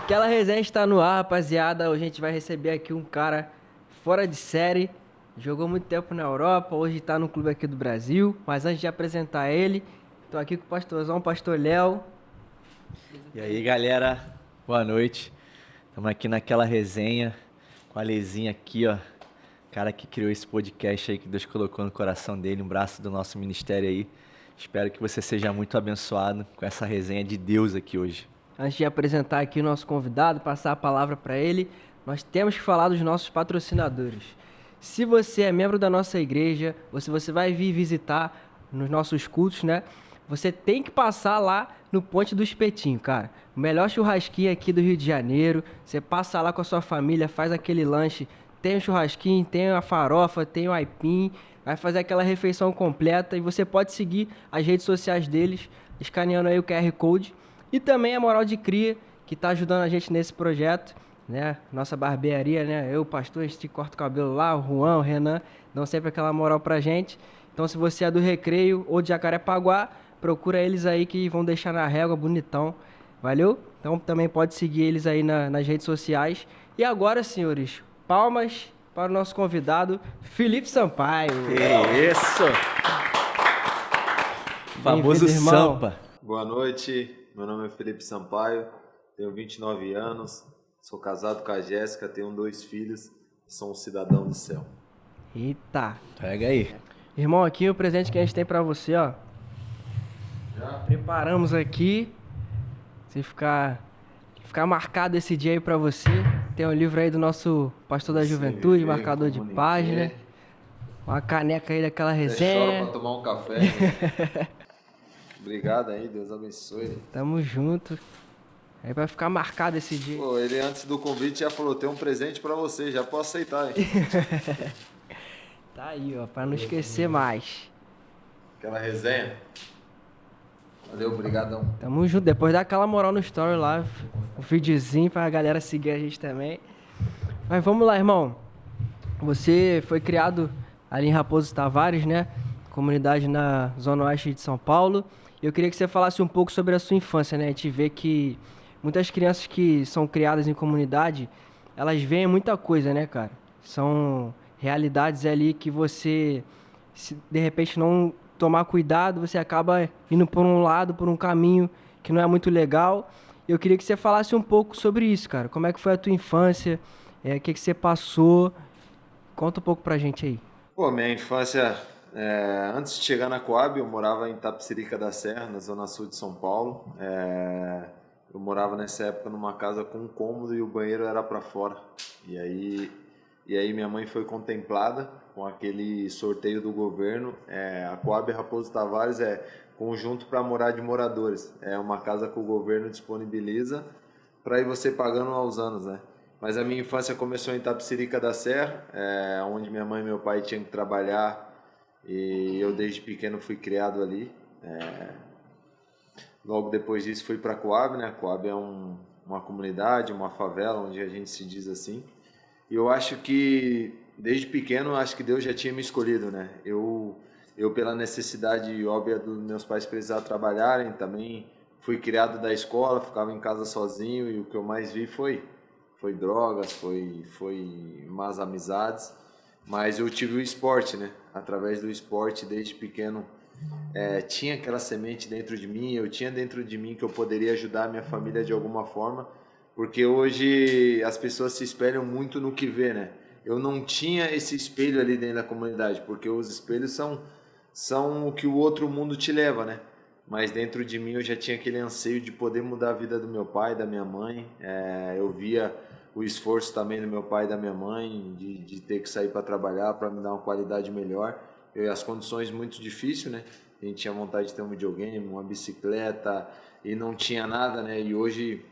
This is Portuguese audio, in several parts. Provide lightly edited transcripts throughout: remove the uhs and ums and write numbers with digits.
Aquela resenha está no ar, rapaziada. Hoje a gente vai receber aqui um cara fora de série. Jogou muito tempo na Europa, hoje está no clube aqui do Brasil. Mas antes de apresentar ele, estou aqui com o pastorzão, o pastor Léo. E aí, galera, boa noite. Estamos aqui naquela resenha com a Lezinha aqui, ó. Cara que criou esse podcast aí, que Deus colocou no coração dele, um braço do nosso ministério aí. Espero que você seja muito abençoado com essa resenha de Deus aqui hoje. Antes de apresentar aqui o nosso convidado, passar a palavra para ele, nós temos que falar dos nossos patrocinadores. Se você é membro da nossa igreja, ou se você vai vir visitar nos nossos cultos, né? Você tem que passar lá no Ponte do Espetinho, cara. O melhor churrasquinho aqui do Rio de Janeiro. Você passa lá com a sua família, faz aquele lanche. Tem o churrasquinho, tem a farofa, tem o aipim. Vai fazer aquela refeição completa e você pode seguir as redes sociais deles, escaneando aí o QR Code. E também a Moral de Cria, que está ajudando a gente nesse projeto, né? Nossa barbearia, né? Eu, o pastor, a gente corta o cabelo lá, o Juan, o Renan, dão sempre aquela moral pra gente. Então, se você é do Recreio ou de Jacarepaguá, procura eles aí que vão deixar na régua bonitão. Valeu? Então, também pode seguir eles aí nas redes sociais. E agora, senhores, palmas para o nosso convidado, Felipe Sampaio. Que isso! Famoso irmão. Sampa. Boa noite, meu nome é Felipe Sampaio, tenho 29 anos, sou casado com a Jéssica, tenho 2 filhos, sou um cidadão do céu. Eita! Pega aí. Irmão, aqui o presente que a gente tem pra você, ó. Já? Preparamos aqui. Você ficar marcado esse dia aí pra você. Tem um livro aí do nosso pastor da juventude, marcador de página. Uma caneca aí daquela Até resenha. choro pra tomar um café. Né? Obrigado aí, Deus abençoe. Tamo junto. Aí vai ficar marcado esse dia. Pô, ele antes do convite já falou, tem um presente pra você, já posso aceitar, hein? Tá aí, ó, pra não esquecer mais. Aquela resenha. Valeu, brigadão. Tamo junto. Depois dá aquela moral no story lá, o videozinho pra galera seguir a gente também. Mas vamos lá, irmão. Você foi criado ali em Raposo Tavares, né? Comunidade na Zona Oeste de São Paulo. Eu queria que você falasse um pouco sobre a sua infância, né? A gente vê que muitas crianças que são criadas em comunidade, elas veem muita coisa, né, cara? São realidades ali que você, se de repente não tomar cuidado, você acaba indo por um lado, por um caminho que não é muito legal. Eu queria que você falasse um pouco sobre isso, cara. Como é que foi a tua infância? O que você passou? Conta um pouco pra gente aí. Pô, minha infância, antes de chegar na Coab, eu morava em Itapecerica da Serra, na zona sul de São Paulo. Eu morava nessa época numa casa com um cômodo e o banheiro era para fora. E aí minha mãe foi contemplada com aquele sorteio do governo. A Coab Raposo Tavares é conjunto para morar de moradores. É uma casa que o governo disponibiliza para ir você pagando aos anos, né? Mas a minha infância começou em Itapecerica da Serra, onde minha mãe e meu pai tinham que trabalhar, e eu desde pequeno fui criado ali. Logo depois disso fui para Coab, né? Coab é uma comunidade, uma favela, onde a gente se diz assim. E eu acho que desde pequeno, acho que Deus já tinha me escolhido, né? Eu pela necessidade óbvia dos meus pais precisar trabalharem, também fui criado da escola, ficava em casa sozinho, e o que eu mais vi foi drogas, foi más amizades, mas eu tive o esporte, né? Através do esporte, desde pequeno, tinha aquela semente dentro de mim, eu tinha dentro de mim que eu poderia ajudar a minha família de alguma forma, porque hoje as pessoas se espelham muito no que vê, né? Eu não tinha esse espelho ali dentro da comunidade, porque os espelhos são o que o outro mundo te leva, né? Mas dentro de mim eu já tinha aquele anseio de poder mudar a vida do meu pai, da minha mãe. Eu via o esforço também do meu pai e da minha mãe, de ter que sair para trabalhar, para me dar uma qualidade melhor. As condições muito difíceis, né? A gente tinha vontade de ter um videogame, uma bicicleta, e não tinha nada, né? E hoje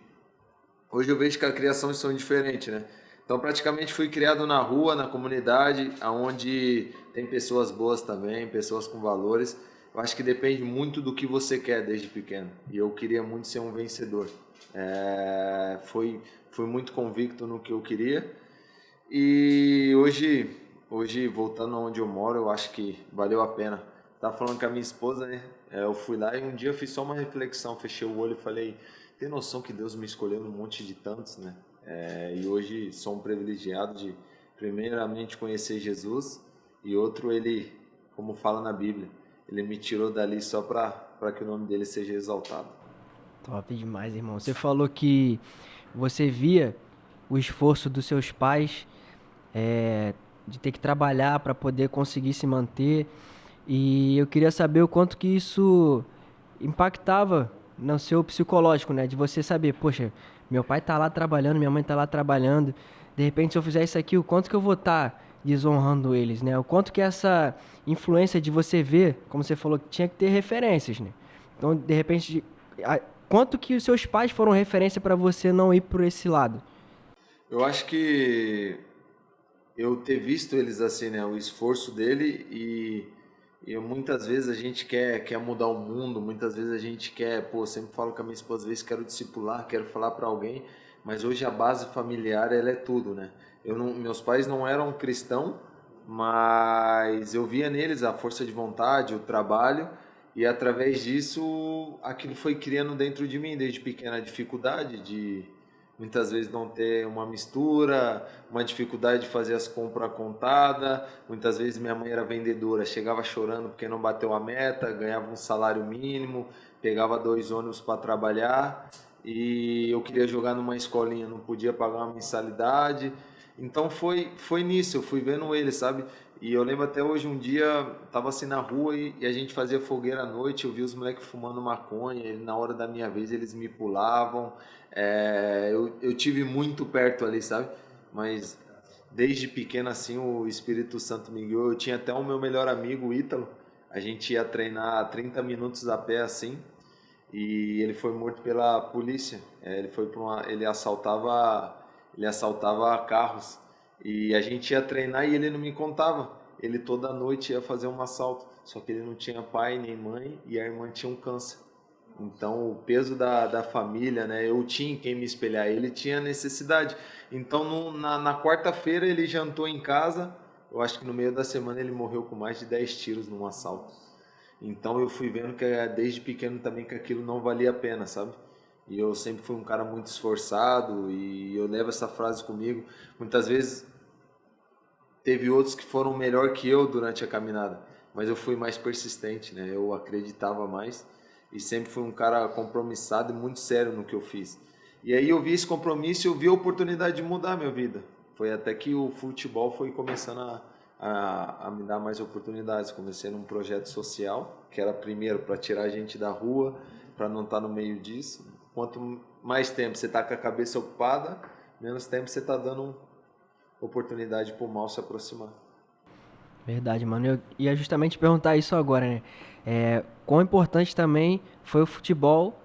eu vejo que as criações são diferentes, né? Então praticamente fui criado na rua, na comunidade, onde tem pessoas boas também, pessoas com valores. Eu acho que depende muito do que você quer desde pequeno. E eu queria muito ser um vencedor. Fui muito convicto no que eu queria. E hoje voltando onde eu moro, eu acho que valeu a pena. Tava falando com a minha esposa, né? Eu fui lá e um dia eu fiz só uma reflexão, fechei o olho e falei, ter noção que Deus me escolheu num monte de tantos, né? E hoje sou um privilegiado de, primeiramente, conhecer Jesus e outro, ele, como fala na Bíblia, ele me tirou dali só para que o nome dele seja exaltado. Top demais, irmão. Você falou que você via o esforço dos seus pais de ter que trabalhar para poder conseguir se manter. E eu queria saber o quanto que isso impactava no seu psicológico, né? De você saber, poxa, meu pai tá lá trabalhando, minha mãe tá lá trabalhando. De repente, se eu fizer isso aqui, o quanto que eu vou estar desonrando eles, né? O quanto que essa influência de você ver, como você falou, que tinha que ter referências, né? Então, de repente, quanto que os seus pais foram referência para você não ir por esse lado? Eu acho que eu ter visto eles assim, né, o esforço dele e muitas vezes a gente quer mudar o mundo, muitas vezes a gente quer, pô, sempre falo com a minha esposa, às vezes quero discipular, quero falar para alguém, mas hoje a base familiar, ela é tudo, né? Meus pais não eram cristãos, mas eu via neles a força de vontade, o trabalho, e através disso aquilo foi criando dentro de mim desde pequena a dificuldade de muitas vezes não ter uma mistura, uma dificuldade de fazer as compras contada. Muitas vezes minha mãe era vendedora, chegava chorando porque não bateu a meta, ganhava um salário mínimo, pegava 2 ônibus para trabalhar e eu queria jogar numa escolinha, não podia pagar uma mensalidade. Então foi nisso, eu fui vendo ele, sabe? E eu lembro até hoje, um dia, tava assim na rua e a gente fazia fogueira à noite, eu vi os moleques fumando maconha, e na hora da minha vez eles me pulavam. Eu tive muito perto ali, sabe? Mas desde pequeno assim o Espírito Santo me guiou. Eu tinha até o meu melhor amigo, o Ítalo, a gente ia treinar 30 minutos a pé assim, e ele foi morto pela polícia. Ele assaltava carros e a gente ia treinar e ele não me contava. Ele toda noite ia fazer um assalto, só que ele não tinha pai nem mãe e a irmã tinha um câncer. Então o peso da família, né? Eu tinha em quem me espelhar, ele tinha necessidade. Então na quarta-feira ele jantou em casa. Eu acho que no meio da semana ele morreu com mais de 10 tiros num assalto. Então eu fui vendo que desde pequeno também que aquilo não valia a pena, sabe? E eu sempre fui um cara muito esforçado e eu levo essa frase comigo. Muitas vezes teve outros que foram melhor que eu durante a caminhada, mas eu fui mais persistente, né? Eu acreditava mais e sempre fui um cara compromissado e muito sério no que eu fiz. E aí eu vi esse compromisso e eu vi a oportunidade de mudar a minha vida. Foi até que o futebol foi começando a me dar mais oportunidades. Comecei num projeto social, que era primeiro para tirar a gente da rua, para não estar no meio disso. Quanto mais tempo você está com a cabeça ocupada, menos tempo você está dando oportunidade para o mal se aproximar. Verdade, mano. Eu ia justamente perguntar isso agora, né? Quão importante também foi o futebol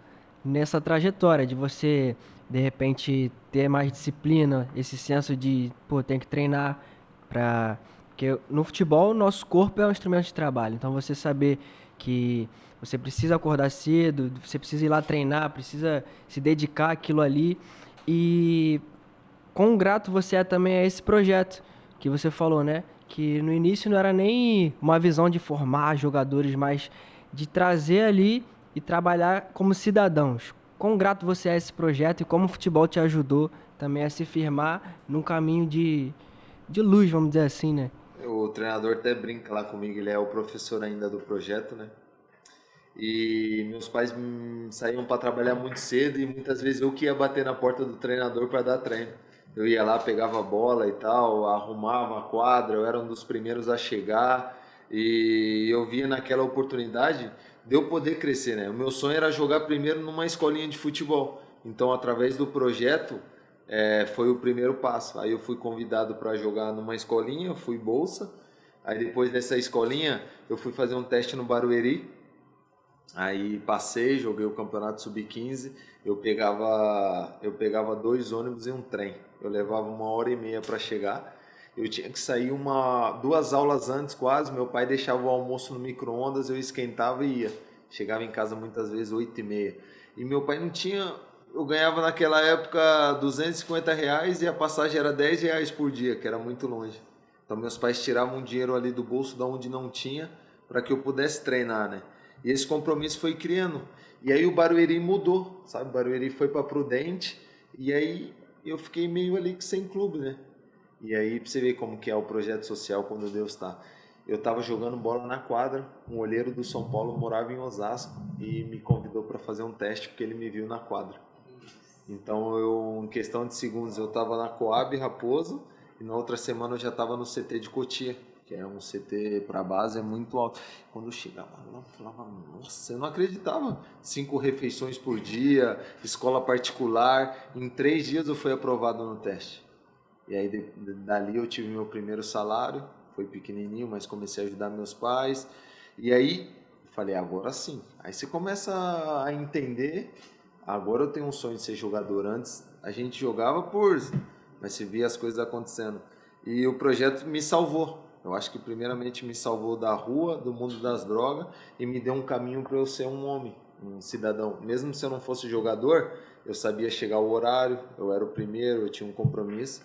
nessa trajetória de você, de repente, ter mais disciplina, esse senso de, pô, tem que treinar pra... Porque no futebol, o nosso corpo é um instrumento de trabalho. Então, você saber que você precisa acordar cedo, você precisa ir lá treinar, precisa se dedicar àquilo ali. E quão grato você é também a esse projeto que você falou, né? Que no início não era nem uma visão de formar jogadores, mas de trazer ali e trabalhar como cidadãos. Quão grato você é a esse projeto e como o futebol te ajudou também a se firmar num caminho de luz, vamos dizer assim, né? O treinador até brinca lá comigo, ele é o professor ainda do projeto, né? E meus pais saíam para trabalhar muito cedo e muitas vezes eu que ia bater na porta do treinador para dar treino. Eu ia lá, pegava a bola e tal, arrumava a quadra, eu era um dos primeiros a chegar e eu via naquela oportunidade de eu poder crescer, né? O meu sonho era jogar primeiro numa escolinha de futebol. Então, através do projeto, foi o primeiro passo. Aí eu fui convidado para jogar numa escolinha, fui bolsa. Aí depois dessa escolinha, eu fui fazer um teste no Barueri. Aí passei, joguei o campeonato sub-15, eu pegava 2 ônibus e um trem. Eu levava 1h30 para chegar. Eu tinha que sair 2 aulas antes quase, meu pai deixava o almoço no micro-ondas, eu esquentava e ia. Chegava em casa muitas vezes 8h30. E meu pai não tinha... Eu ganhava naquela época R$ 250 e a passagem era R$ 10 por dia, que era muito longe. Então meus pais tiravam um dinheiro ali do bolso da onde não tinha para que eu pudesse treinar, né? E esse compromisso foi criando. E aí o Barueri mudou, sabe? O Barueri foi para Prudente e aí eu fiquei meio ali sem clube, né? E aí pra você ver como que é o projeto social quando Deus está. Eu estava jogando bola na quadra, um olheiro do São Paulo morava em Osasco e me convidou para fazer um teste porque ele me viu na quadra. Então em questão de segundos eu estava na Coab Raposo e na outra semana eu já estava no CT de Cotia, que é um CT para base, é muito alto. Quando eu chegava lá, eu falava, nossa, eu não acreditava. 5 refeições por dia, escola particular. Em 3 dias eu fui aprovado no teste. E aí dali eu tive meu primeiro salário, foi pequenininho, mas comecei a ajudar meus pais. E aí falei, agora sim. Aí você começa a entender, agora eu tenho um sonho de ser jogador. Antes a gente jogava mas você via as coisas acontecendo. E o projeto me salvou. Eu acho que primeiramente me salvou da rua, do mundo das drogas e me deu um caminho para eu ser um homem, um cidadão. Mesmo se eu não fosse jogador, eu sabia chegar ao horário, eu era o primeiro, eu tinha um compromisso.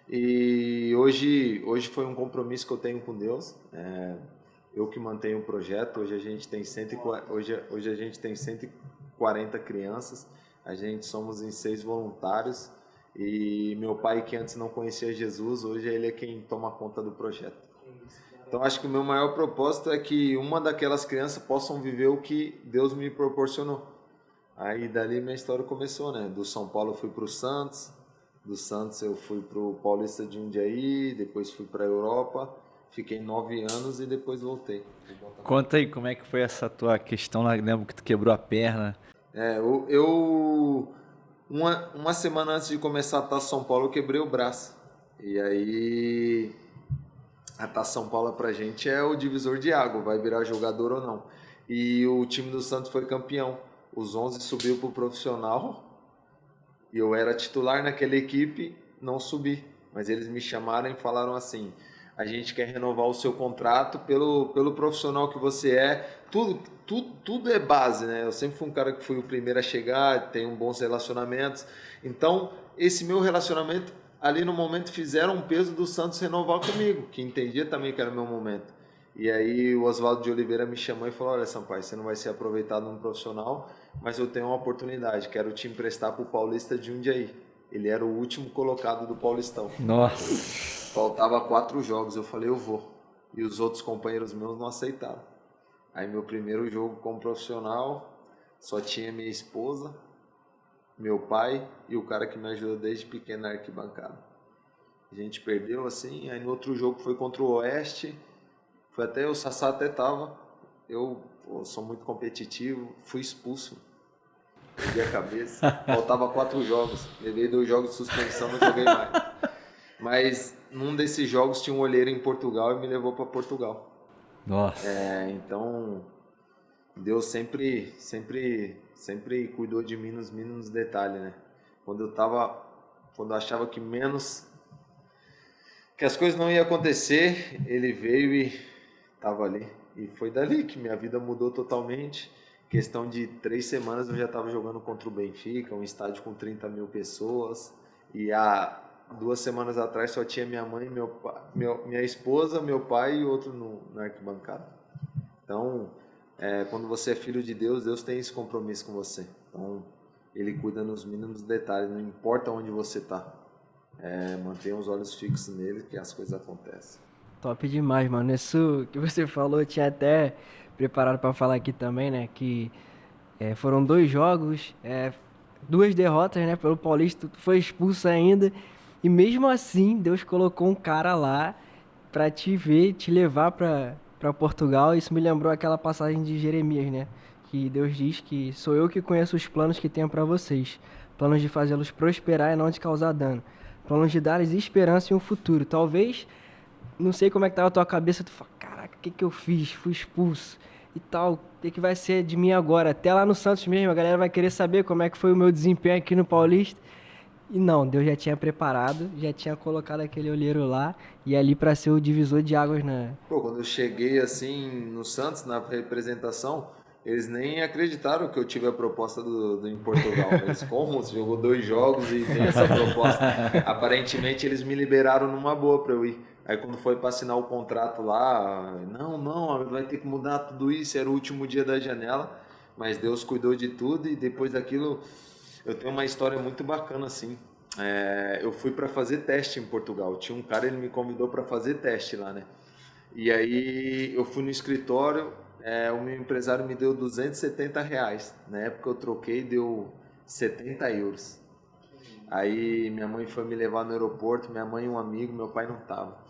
E hoje foi um compromisso que eu tenho com Deus. Eu que mantenho o projeto. Hoje a gente tem 140 crianças. A gente somos em 6 voluntários. E meu pai, que antes não conhecia Jesus, hoje ele é quem toma conta do projeto. Então acho que o meu maior propósito é que uma daquelas crianças possam viver o que Deus me proporcionou. Aí dali minha história começou, né? Do São Paulo eu fui para o Santos, do Santos eu fui para o Paulista de Jundiaí, depois fui para a Europa, fiquei 9 anos e depois voltei. Conta aí como é que foi essa tua questão lá, lembro que tu quebrou a perna. Uma semana antes de começar a Taça São Paulo eu quebrei o braço. E aí a Taça São Paulo pra gente é o divisor de água, vai virar jogador ou não. E o time do Santos foi campeão. Os 11 subiu pro profissional e eu era titular naquela equipe, não subi. Mas eles me chamaram e falaram assim, a gente quer renovar o seu contrato pelo profissional que você é. Tudo é base, né? Eu sempre fui um cara que fui o primeiro a chegar, tenho bons relacionamentos. Então, esse meu relacionamento, ali no momento, fizeram um peso do Santos renovar comigo, que entendia também que era o meu momento. E aí o Oswaldo de Oliveira me chamou e falou, olha, Sampaio, você não vai ser aproveitado no profissional, mas eu tenho uma oportunidade, quero te emprestar para o Paulista de Jundiaí. Ele era o último colocado do Paulistão. Nossa! Faltava 4 jogos, eu falei, eu vou. E os outros companheiros meus não aceitaram. Aí meu primeiro jogo como profissional, só tinha minha esposa, meu pai e o cara que me ajudou desde pequeno na arquibancada. A gente perdeu assim, aí no outro jogo foi contra o Oeste, o Sassá até tava, eu sou muito competitivo, fui expulso, perdi a cabeça, faltava 4 jogos, levei 2 jogos de suspensão, não joguei mais. Mas num desses jogos tinha um olheiro em Portugal e me levou para Portugal. Nossa. Então Deus sempre cuidou de mim nos mínimos detalhes, né? Quando eu achava que as coisas não iam acontecer, ele veio e estava ali. E foi dali que minha vida mudou totalmente. Questão de 3 semanas eu já estava jogando contra o Benfica, um estádio com 30 mil pessoas. E há 2 semanas atrás só tinha minha mãe, minha esposa, meu pai e outro na arquibancada. Então, quando você é filho de Deus, Deus tem esse compromisso com você. Então, Ele cuida nos mínimos detalhes, não importa onde você está. Mantenha os olhos fixos nele que as coisas acontecem. Top demais, mano. Isso que você falou, eu tinha até preparado para falar aqui também, né? Que foram 2 jogos, 2 derrotas, né? Pelo Paulista, tu foi expulso ainda. E mesmo assim, Deus colocou um cara lá pra te ver, te levar pra Portugal. Isso me lembrou aquela passagem de Jeremias, né? Que Deus diz que sou eu que conheço os planos que tenho pra vocês. Planos de fazê-los prosperar e não de causar dano. Planos de dar-lhes esperança e um futuro. Talvez, não sei como é que tava a tua cabeça, tu fala, caraca, o que eu fiz? Fui expulso e tal. O que vai ser de mim agora? Até lá no Santos mesmo, a galera vai querer saber como é que foi o meu desempenho aqui no Paulista. E não, Deus já tinha preparado, já tinha colocado aquele olheiro lá e ali para ser o divisor de águas Quando eu cheguei assim no Santos, na representação, eles nem acreditaram que eu tive a proposta do em Portugal. Eles, como? Você jogou 2 jogos e tem essa proposta? Aparentemente eles me liberaram numa boa para eu ir. Aí quando foi para assinar o contrato lá, não, vai ter que mudar tudo isso, era o último dia da janela, mas Deus cuidou de tudo e depois daquilo eu tenho uma história muito bacana assim. Eu fui para fazer teste em Portugal, tinha um cara, ele me convidou para fazer teste lá, né? E aí eu fui no escritório, o meu empresário me deu R$ 270, na época eu troquei, deu 70 euros. Aí minha mãe foi me levar no aeroporto, minha mãe e um amigo, meu pai não tava.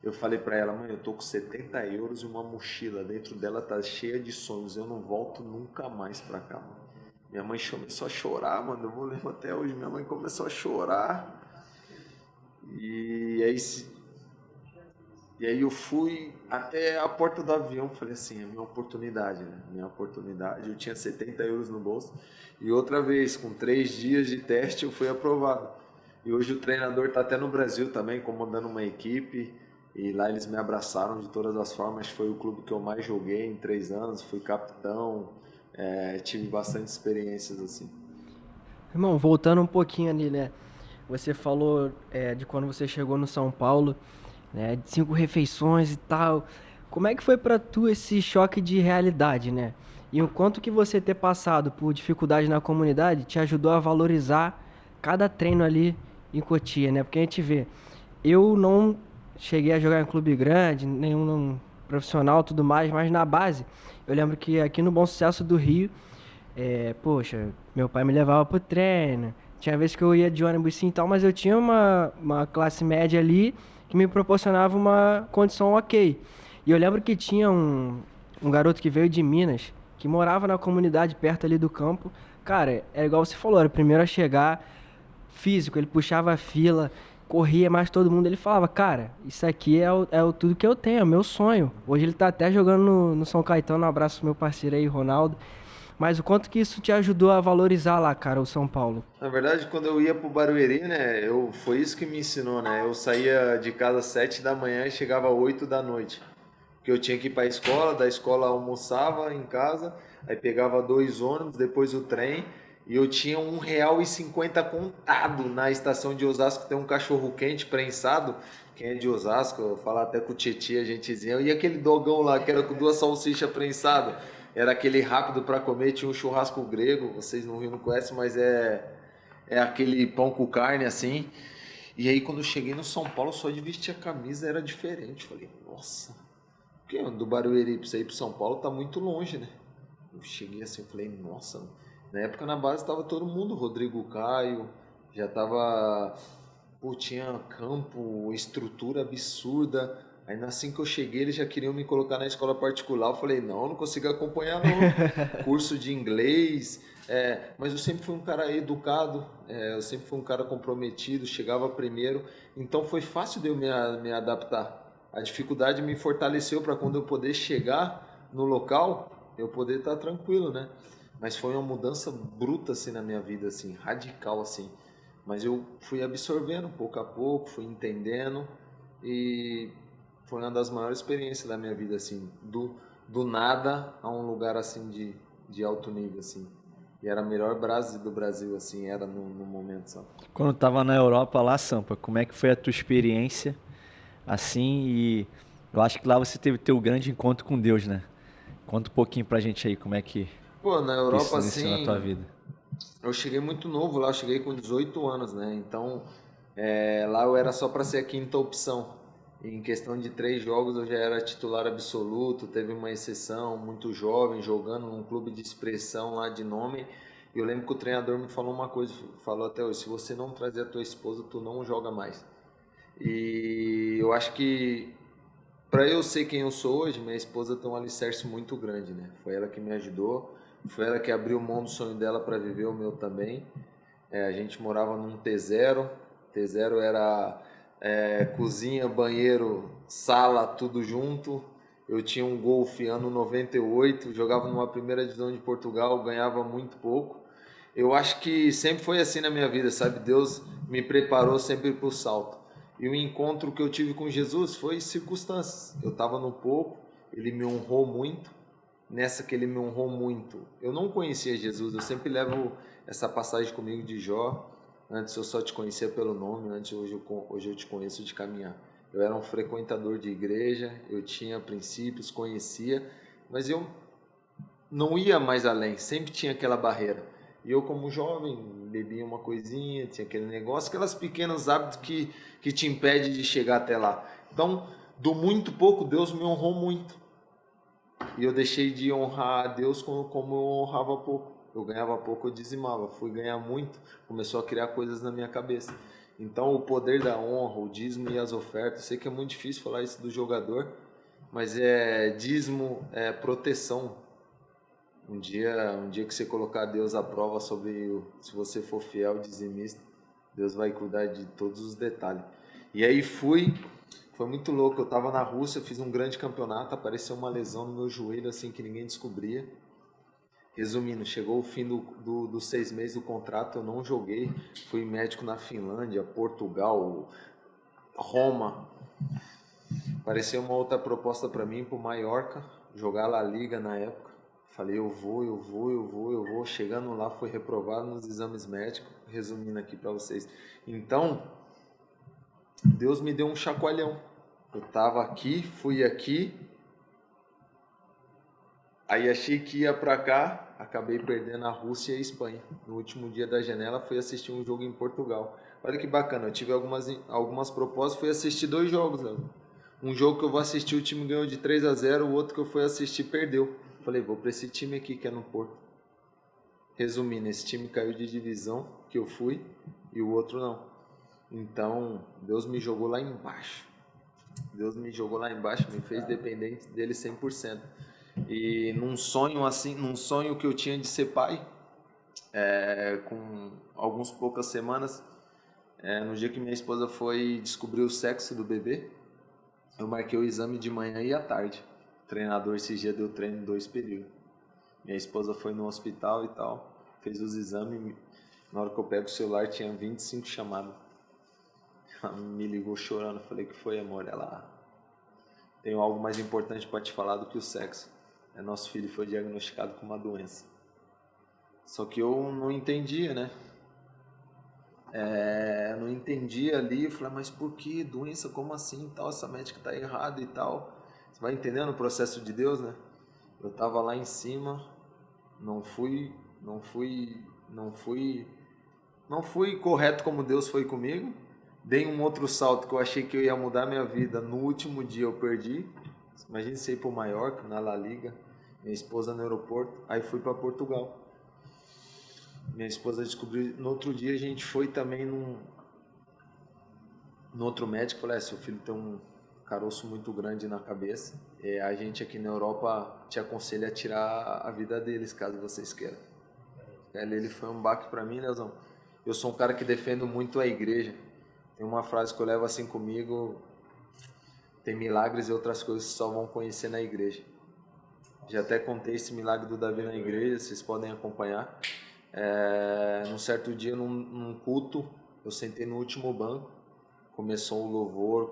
Eu falei pra ela, mãe, eu tô com 70 euros e uma mochila, dentro dela tá cheia de sonhos, eu não volto nunca mais pra cá, mano. Minha mãe começou a chorar, mano, eu vou lembrar até hoje, minha mãe começou a chorar. E aí, eu fui até a porta do avião, falei assim, é minha oportunidade, né? Minha oportunidade, eu tinha 70 euros no bolso. E outra vez, com 3 dias de teste, eu fui aprovado. E hoje o treinador está até no Brasil também, comandando uma equipe. E lá eles me abraçaram de todas as formas. Foi o clube que eu mais joguei em 3 anos. Fui capitão, tive bastante experiências assim. Irmão, voltando um pouquinho ali, né? Você falou de quando você chegou no São Paulo, né? De 5 refeições e tal. Como é que foi pra tu esse choque de realidade, né? E o quanto que você ter passado por dificuldade na comunidade te ajudou a valorizar cada treino ali em Cotia, né? Porque a gente vê, eu não cheguei a jogar em clube grande, nenhum profissional, tudo mais, mas na base, eu lembro que aqui no Bom Sucesso do Rio, poxa, meu pai me levava pro treino, tinha vezes que eu ia de ônibus sim e tal, mas eu tinha uma classe média ali que me proporcionava uma condição ok. E eu lembro que tinha um garoto que veio de Minas, que morava na comunidade perto ali do campo. Cara, é igual você falou, era o primeiro a chegar, físico, ele puxava a fila, corria mais todo mundo. Ele falava, cara, isso aqui é o tudo que eu tenho, é o meu sonho. Hoje ele tá até jogando no São Caetano, um abraço pro meu parceiro aí, Ronaldo. Mas o quanto que isso te ajudou a valorizar lá, cara, o São Paulo? Na verdade, quando eu ia pro Barueri, né, foi isso que me ensinou, né? Eu saía de casa às 7 da manhã e chegava às 8 da noite. Porque eu tinha que ir para a escola, da escola almoçava em casa, aí pegava 2 ônibus, depois o trem, e eu tinha R$ 1,50 contado na estação de Osasco, tem um cachorro quente prensado, quem é de Osasco, eu falo até com o Tietê, a gentezinha, e aquele dogão lá, que era com 2 salsichas prensadas, era aquele rápido para comer, tinha um churrasco grego, vocês no Rio não conhecem, mas é aquele pão com carne assim. E aí quando eu cheguei no São Paulo, só de vestir a camisa era diferente. Falei, nossa, porque do Barueri pra você ir pro São Paulo tá muito longe, né? Eu cheguei assim, falei, nossa, na época na base tava todo mundo, Rodrigo Caio, já tava, pô, tinha campo, estrutura absurda. Aí assim que eu cheguei, eles já queriam me colocar na escola particular. Eu falei, não consigo acompanhar não. Curso de inglês. Mas eu sempre fui um cara educado, eu sempre fui um cara comprometido, chegava primeiro. Então foi fácil de eu me adaptar. A dificuldade me fortaleceu para quando eu poder chegar no local, eu poder estar tranquilo, né? Mas foi uma mudança bruta assim na minha vida, assim, radical assim. Mas eu fui absorvendo pouco a pouco, fui entendendo e foi uma das maiores experiências da minha vida, assim, do nada a um lugar assim de alto nível, assim. E era a melhor base do Brasil, assim, era no momento, sabe? Quando tava na Europa lá, Sampa, como é que foi a tua experiência, assim, e eu acho que lá você teve teu grande encontro com Deus, né? Conta um pouquinho pra gente aí como é que Pô, na isso Europa, iniciou na assim, tua vida. eu cheguei muito novo lá, eu cheguei com 18 anos, né? Então, lá eu era só para ser a quinta opção. E em questão de 3 jogos eu já era titular absoluto, teve uma exceção, muito jovem, jogando num clube de expressão lá de nome. E eu lembro que o treinador me falou uma coisa, falou até hoje, se você não trazer a tua esposa, tu não joga mais. E eu acho que para eu ser quem eu sou hoje, minha esposa tem um alicerce muito grande, né? Foi ela que me ajudou, foi ela que abriu mão do sonho dela para viver o meu também. A gente morava num T0, T0 era cozinha, banheiro, sala, tudo junto. Eu tinha um Golf ano 98, jogava numa primeira divisão de Portugal, ganhava muito pouco. Eu acho que sempre foi assim na minha vida, sabe? Deus me preparou sempre para o salto. E o encontro que eu tive com Jesus foi circunstâncias. Eu estava no pouco, ele me honrou muito. Nessa que ele me honrou muito, eu não conhecia Jesus, eu sempre levo essa passagem comigo de Jó. Antes eu só te conhecia pelo nome, hoje eu te conheço de caminhar. Eu era um frequentador de igreja, eu tinha princípios, conhecia, mas eu não ia mais além, sempre tinha aquela barreira. E eu, como jovem, bebia uma coisinha, tinha aquele negócio, aquelas pequenos hábitos que te impede de chegar até lá. Então, do muito pouco, Deus me honrou muito. E eu deixei de honrar a Deus como eu honrava pouco. Eu ganhava pouco, eu dizimava. Fui ganhar muito, começou a criar coisas na minha cabeça. Então, o poder da honra, o dízimo e as ofertas, sei que é muito difícil falar isso do jogador, mas dízimo é proteção. Um dia que você colocar Deus à prova se você for fiel dizimista, Deus vai cuidar de todos os detalhes. E aí foi muito louco. Eu estava na Rússia, fiz um grande campeonato, apareceu uma lesão no meu joelho assim que ninguém descobria. Resumindo, chegou o fim dos 6 meses do contrato, eu não joguei. Fui médico na Finlândia, Portugal, Roma. Apareceu uma outra proposta para mim, para Mallorca, jogar La Liga na época. Falei, eu vou. Chegando lá, fui reprovado nos exames médicos. Resumindo aqui para vocês. Então, Deus me deu um chacoalhão. Eu tava aqui, fui aqui, aí achei que ia para cá, acabei perdendo a Rússia e a Espanha. No último dia da janela, fui assistir um jogo em Portugal. Olha que bacana, eu tive algumas propostas, fui assistir 2 jogos, né? Um jogo que eu vou assistir, o time ganhou de 3-0, o outro que eu fui assistir perdeu. Falei, vou para esse time aqui que é no Porto. Resumindo, esse time caiu de divisão, que eu fui, e o outro não. Então, Deus me jogou lá embaixo. Deus me jogou lá embaixo, me fez dependente dele 100%. E num sonho que eu tinha de ser pai, com algumas poucas semanas, no dia que minha esposa foi descobrir o sexo do bebê, eu marquei o exame de manhã e à tarde. O treinador esse dia deu treino em 2 períodos. Minha esposa foi no hospital e tal, fez os exames. Na hora que eu pego o celular tinha 25 chamadas. Ela me ligou chorando, falei, que foi, amor? Ela, tenho algo mais importante para te falar do que o sexo. Nosso filho foi diagnosticado com uma doença. Só que eu não entendia, né? Não entendia ali, eu falei, mas por que doença, como assim, tal, essa médica tá errada e tal. Você vai entendendo o processo de Deus, né? Eu tava lá em cima, não fui correto como Deus foi comigo. Dei um outro salto que eu achei que eu ia mudar minha vida. No último dia eu perdi. Imagina você ir para o Mallorca, na La Liga, minha esposa no aeroporto. Aí fui para Portugal. Minha esposa descobriu. No outro dia a gente foi também no outro médico. Falei, seu filho tem um caroço muito grande na cabeça. A gente aqui na Europa te aconselha a tirar a vida deles, caso vocês queiram. Ele foi um baque para mim, Leozão. Eu sou um cara que defendo muito a igreja. Tem uma frase que eu levo assim comigo: tem milagres e outras coisas que só vão conhecer na igreja. Já até contei esse milagre do Davi na igreja, vocês podem acompanhar. Num certo dia, num culto, eu sentei no último banco, começou o louvor,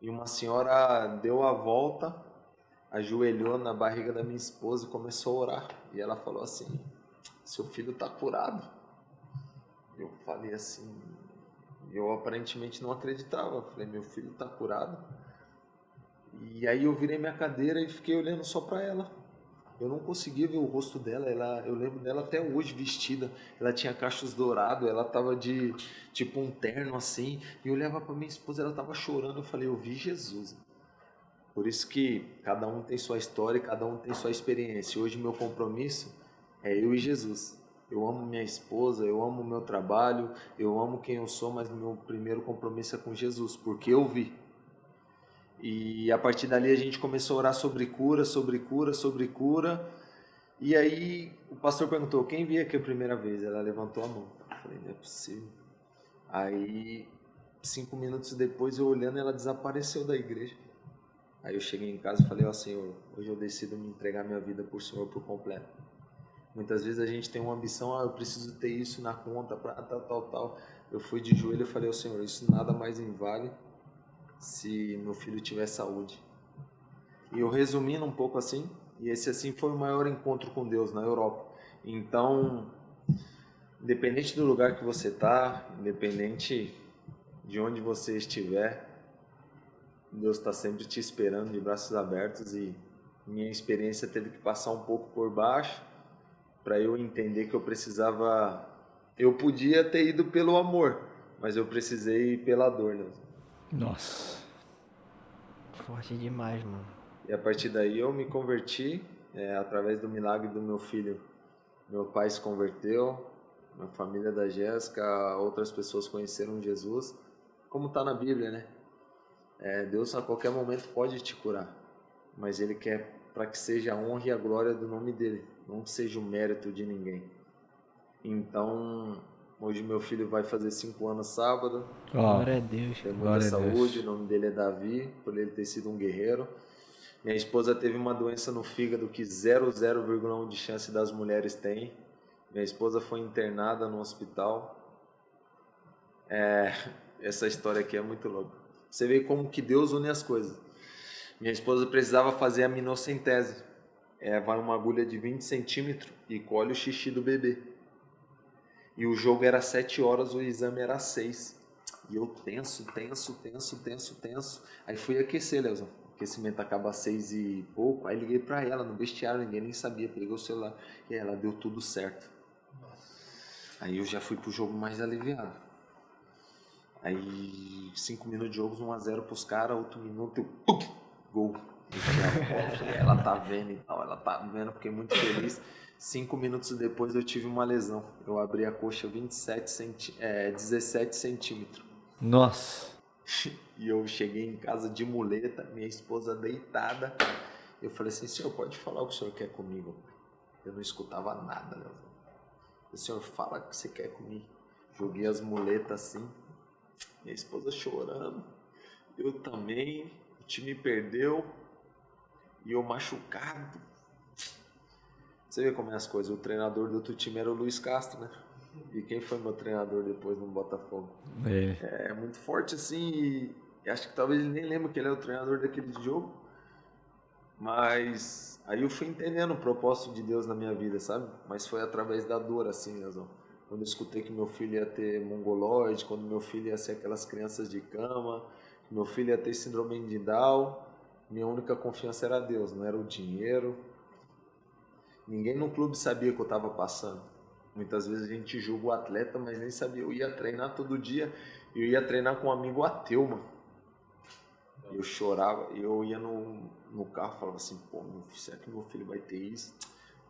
e uma senhora deu a volta, ajoelhou na barriga da minha esposa e começou a orar. E ela falou assim, seu filho está curado. Eu falei assim, eu aparentemente não acreditava. Eu falei, meu filho está curado? E aí eu virei minha cadeira e fiquei olhando só para ela. Eu não conseguia ver o rosto dela. Eu lembro dela até hoje vestida. Ela tinha cachos dourados, ela tava de tipo um terno assim. E eu olhava para minha esposa, ela tava chorando. Eu falei, eu vi Jesus. Por isso que cada um tem sua história, cada um tem sua experiência. Hoje meu compromisso é eu e Jesus. Eu amo minha esposa, eu amo o meu trabalho, eu amo quem eu sou, mas meu primeiro compromisso é com Jesus, porque eu vi. E a partir dali a gente começou a orar sobre cura. E aí o pastor perguntou, quem veio aqui a primeira vez? Ela levantou a mão. Eu falei, não é possível. Aí 5 minutos depois, eu olhando, ela desapareceu da igreja. Aí eu cheguei em casa e falei, Senhor, hoje eu decido me entregar minha vida por Senhor por completo. Muitas vezes a gente tem uma ambição, eu preciso ter isso na conta, para tal. Eu fui de joelho e falei, Senhor, isso nada mais me vale se meu filho tiver saúde. E eu resumindo um pouco assim, e esse assim foi o maior encontro com Deus na Europa. Então, independente do lugar que você está, independente de onde você estiver, Deus está sempre te esperando de braços abertos, e minha experiência teve que passar um pouco por baixo para eu entender que eu precisava. Eu podia ter ido pelo amor, mas eu precisei ir pela dor, né? Nossa. Forte demais, mano. E a partir daí eu me converti, através do milagre do meu filho. Meu pai se converteu, a família da Jéssica, outras pessoas conheceram Jesus, como está na Bíblia, né? Deus a qualquer momento pode te curar, mas Ele quer para que seja a honra e a glória do nome dEle, não que seja o mérito de ninguém. Então, hoje meu filho vai fazer 5 anos sábado. Glória a Deus. Tem muita saúde, o nome dele é Davi, por ele ter sido um guerreiro. Minha esposa teve uma doença no fígado que 0,1 de chance das mulheres têm. Minha esposa foi internada no hospital. Essa história aqui é muito louca. Você vê como que Deus une as coisas. Minha esposa precisava fazer a minocentese. Vai uma agulha de 20 centímetros e colhe o xixi do bebê. E o jogo era 7 horas, o exame era 6. E eu tenso. Aí fui aquecer, Leozão. O aquecimento acaba às 6 e pouco. Aí liguei pra ela no vestiário, ninguém nem sabia. Peguei o celular e ela deu tudo certo. Aí eu já fui pro jogo mais aliviado. Aí 5 minutos de jogo, 1-0 pros caras, 8 minutos, gol. Ela tá vendo e tal, ela tá vendo, fiquei muito feliz. 5 minutos depois eu tive uma lesão. Eu abri a coxa 17 centímetros. Nossa. E eu cheguei em casa de muleta, minha esposa deitada. Eu falei assim, senhor, pode falar o que o senhor quer comigo? Eu não escutava nada, né? O senhor fala o que você quer comigo. Joguei as muletas assim, minha esposa chorando, eu também, o time perdeu e eu machucado. Você vê como é as coisas, o treinador do outro time era o Luiz Castro, né? E quem foi meu treinador depois no Botafogo? É muito forte assim, e acho que talvez ele nem lembre que ele é o treinador daquele jogo. Mas aí eu fui entendendo o propósito de Deus na minha vida, sabe? Mas foi através da dor, assim, Leozão. Quando eu escutei que meu filho ia ter mongoloide, quando meu filho ia ser aquelas crianças de cama, que meu filho ia ter síndrome de Down, minha única confiança era Deus, não era o dinheiro. Ninguém no clube sabia o que eu estava passando. Muitas vezes a gente julga o atleta, mas nem sabia. Eu ia treinar todo dia, eu ia treinar com um amigo ateu, mano. Eu chorava, eu ia no carro e falava assim, pô, será que meu filho vai ter isso?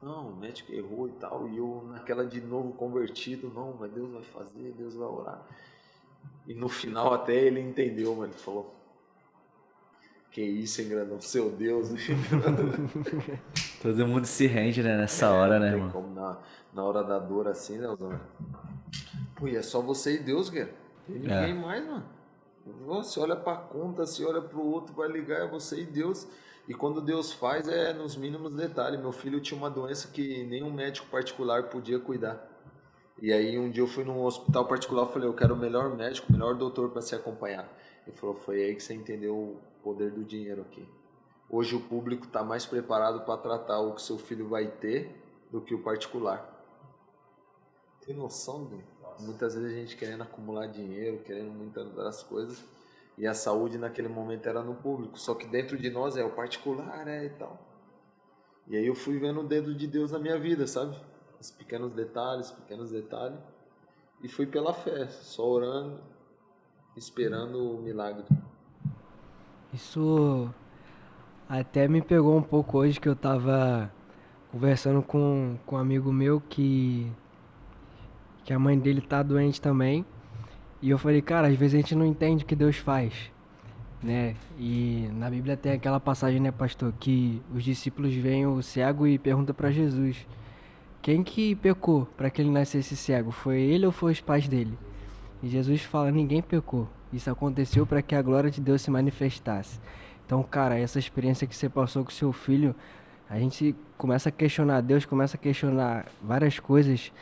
Não, o médico errou e tal, e eu naquela de novo convertido, não, mas Deus vai fazer, Deus vai orar. E no final até ele entendeu, mano, ele falou, que isso, hein, grandão, seu Deus. Todo mundo se rende, né, nessa hora, né, irmão? Como na hora da dor assim, né, Osana? Pô, e é só você e Deus, cara. Tem ninguém mais, mano. Você olha pra conta, você olha pro outro, vai ligar, é você e Deus. E quando Deus faz, é nos mínimos detalhes. Meu filho tinha uma doença que nenhum médico particular podia cuidar. E aí um dia eu fui num hospital particular, eu falei, eu quero o melhor médico, o melhor doutor para se acompanhar. Ele falou, foi aí que você entendeu o poder do dinheiro aqui. Hoje o público está mais preparado para tratar o que seu filho vai ter do que o particular. Tem noção, Deus? Muitas vezes a gente querendo acumular dinheiro, querendo muitas das coisas, e a saúde naquele momento era no público, só que dentro de nós é o particular, e tal. E aí eu fui vendo o dedo de Deus na minha vida, sabe? Os pequenos detalhes, e fui pela fé, só orando, esperando o milagre. Isso até me pegou um pouco hoje, que eu tava conversando com um amigo meu que a mãe dele tá doente também. E eu falei, cara, às vezes a gente não entende o que Deus faz, né? E na Bíblia tem aquela passagem, né, pastor, que os discípulos veem o cego e perguntam pra Jesus, quem que pecou para que ele nascesse cego? Foi ele ou foi os pais dele? E Jesus fala, ninguém pecou. Isso aconteceu para que a glória de Deus se manifestasse. Então, cara, essa experiência que você passou com seu filho, a gente começa a questionar Deus, começa a questionar várias coisas,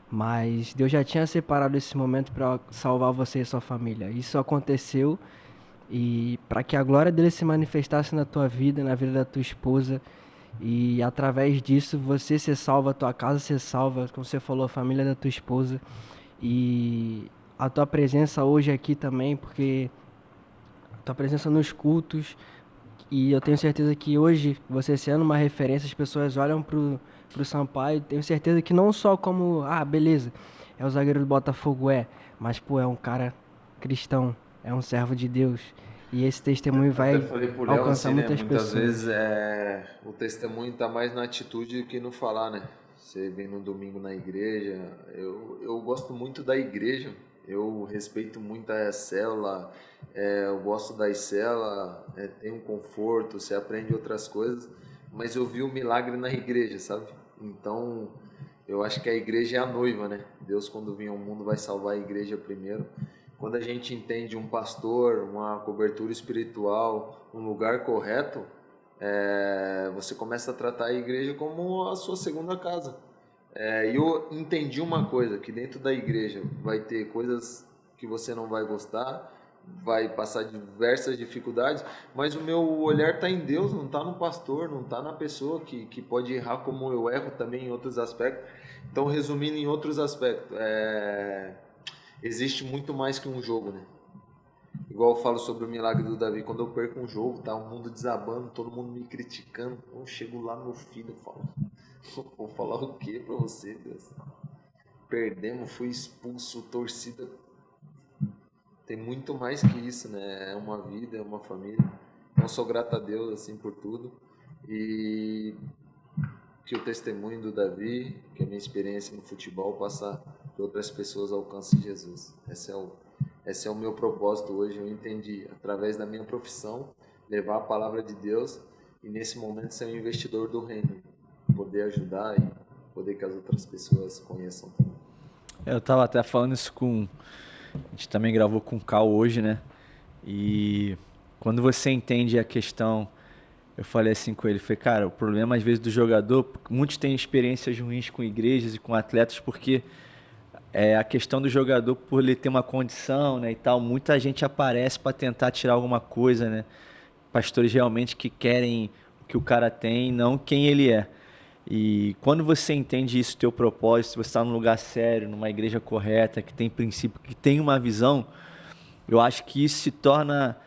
mas Deus já tinha separado esse momento para salvar você e sua família. Isso aconteceu, e para que a glória dele se manifestasse na tua vida, na vida da tua esposa, e através disso você ser salvo, a tua casa ser salva, como você falou, a família da tua esposa, e a tua presença hoje aqui também, porque a tua presença nos cultos, e eu tenho certeza que hoje, você sendo uma referência, as pessoas olham pro Sampaio, tenho certeza que não só como, beleza, é o zagueiro do Botafogo, mas, pô, é um cara cristão, é um servo de Deus, e esse testemunho Até vai falei pro Léo alcançar assim, né? muitas Muitas pessoas. vezes o testemunho tá mais na atitude que no falar, né? Você vem no domingo na igreja, eu gosto muito da igreja, eu respeito muito a célula, eu gosto da célula, tem um conforto, você aprende outras coisas, mas eu vi o milagre na igreja, sabe? Então, eu acho que a igreja é a noiva, né? Deus, quando vir ao mundo, vai salvar a igreja primeiro. Quando a gente entende um pastor, uma cobertura espiritual, um lugar correto, você começa a tratar a igreja como a sua segunda casa. E eu entendi uma coisa, que dentro da igreja vai ter coisas que você não vai gostar, vai passar diversas dificuldades, mas o meu olhar está em Deus, não está no pastor, não está na pessoa que pode errar como eu erro também em outros aspectos. Então, resumindo em outros aspectos, existe muito mais que um jogo, né? Igual eu falo sobre o milagre do Davi, quando eu perco um jogo, tá o mundo desabando, todo mundo me criticando, eu chego lá no meu filho e falo, vou falar o que pra você, Deus? Perdemos, fui expulso, torcida. Tem muito mais que isso, né? É uma vida, é uma família. Então sou grato a Deus assim por tudo e que o testemunho do Davi, que a minha experiência no futebol possa que outras pessoas alcancem Jesus. Esse é o meu propósito hoje. Eu entendi, através da minha profissão, levar a palavra de Deus e nesse momento ser um investidor do reino, poder ajudar e poder que as outras pessoas conheçam também. Eu tava até falando isso com... A gente também gravou com o Cal hoje, né? E quando você entende a questão, eu falei assim com ele, falei, cara, o problema às vezes do jogador, muitos têm experiências ruins com igrejas e com atletas, porque a questão do jogador, por ele ter uma condição, né, e tal, muita gente aparece para tentar tirar alguma coisa, né? Pastores realmente que querem o que o cara tem, não quem ele é. E quando você entende isso, teu propósito, você está num lugar sério, numa igreja correta, que tem princípio, que tem uma visão, eu acho que isso se torna...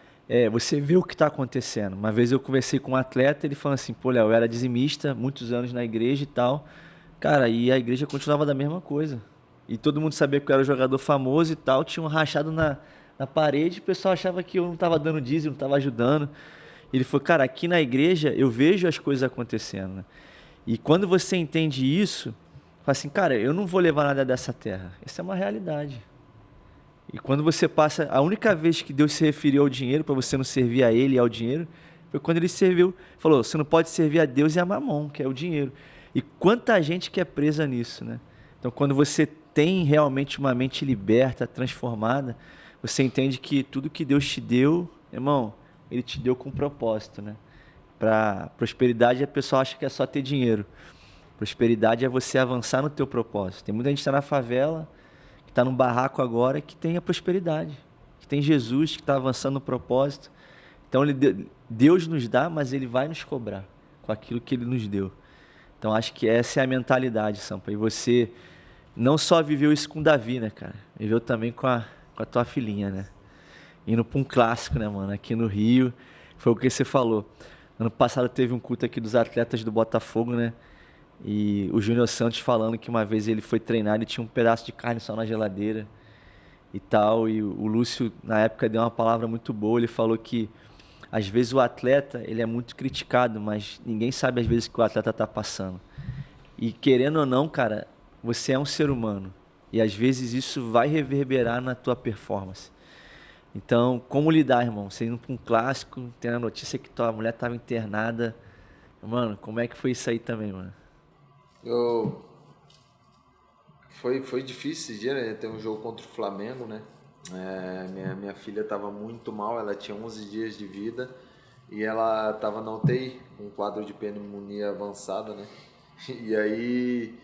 você vê o que está acontecendo. Uma vez eu conversei com um atleta, ele falou assim, pô, Léo, eu era dizimista, muitos anos na igreja e tal. Cara, e a igreja continuava da mesma coisa. E todo mundo sabia que eu era jogador famoso e tal, tinha um rachado na parede, o pessoal achava que eu não estava dando dízimo, não estava ajudando. Ele falou, cara, aqui na igreja eu vejo as coisas acontecendo, né? E quando você entende isso, fala assim, cara, eu não vou levar nada dessa terra. Essa é uma realidade. E quando você passa, a única vez que Deus se referiu ao dinheiro, para você não servir a Ele e ao dinheiro, foi quando Ele serviu, falou, você não pode servir a Deus e a Mamon, que é o dinheiro. E quanta gente que é presa nisso, né? Então quando você tem realmente uma mente liberta, transformada, você entende que tudo que Deus te deu, irmão, Ele te deu com propósito, né? Para prosperidade, a pessoa acha que é só ter dinheiro. Prosperidade é você avançar no teu propósito. Tem muita gente que está na favela, que está num barraco agora, que tem a prosperidade, que tem Jesus, que está avançando no propósito. Então Deus nos dá, mas Ele vai nos cobrar com aquilo que Ele nos deu. Então acho que essa é a mentalidade, Sampa. E você não só viveu isso com Davi, né, cara? Viveu também com a tua filhinha, né? Indo para um clássico, né, mano? Aqui no Rio, foi o que você falou. Ano passado teve um culto aqui dos atletas do Botafogo, né? E o Júnior Santos falando que uma vez ele foi treinar e tinha um pedaço de carne só na geladeira e tal. E o Lúcio, na época, deu uma palavra muito boa. Ele falou que, às vezes, o atleta ele é muito criticado, mas ninguém sabe, às vezes, o que o atleta está passando. E, querendo ou não, cara, você é um ser humano. E, às vezes, isso vai reverberar na tua performance. Então, como lidar, irmão? Você indo para um clássico, tendo a notícia que tua mulher estava internada. Mano, como é que foi isso aí também, mano? Foi difícil esse dia, né? Ter um jogo contra o Flamengo, né? Minha filha estava muito mal, ela tinha 11 dias de vida e ela estava na UTI, com um quadro de pneumonia avançada, né? E aí,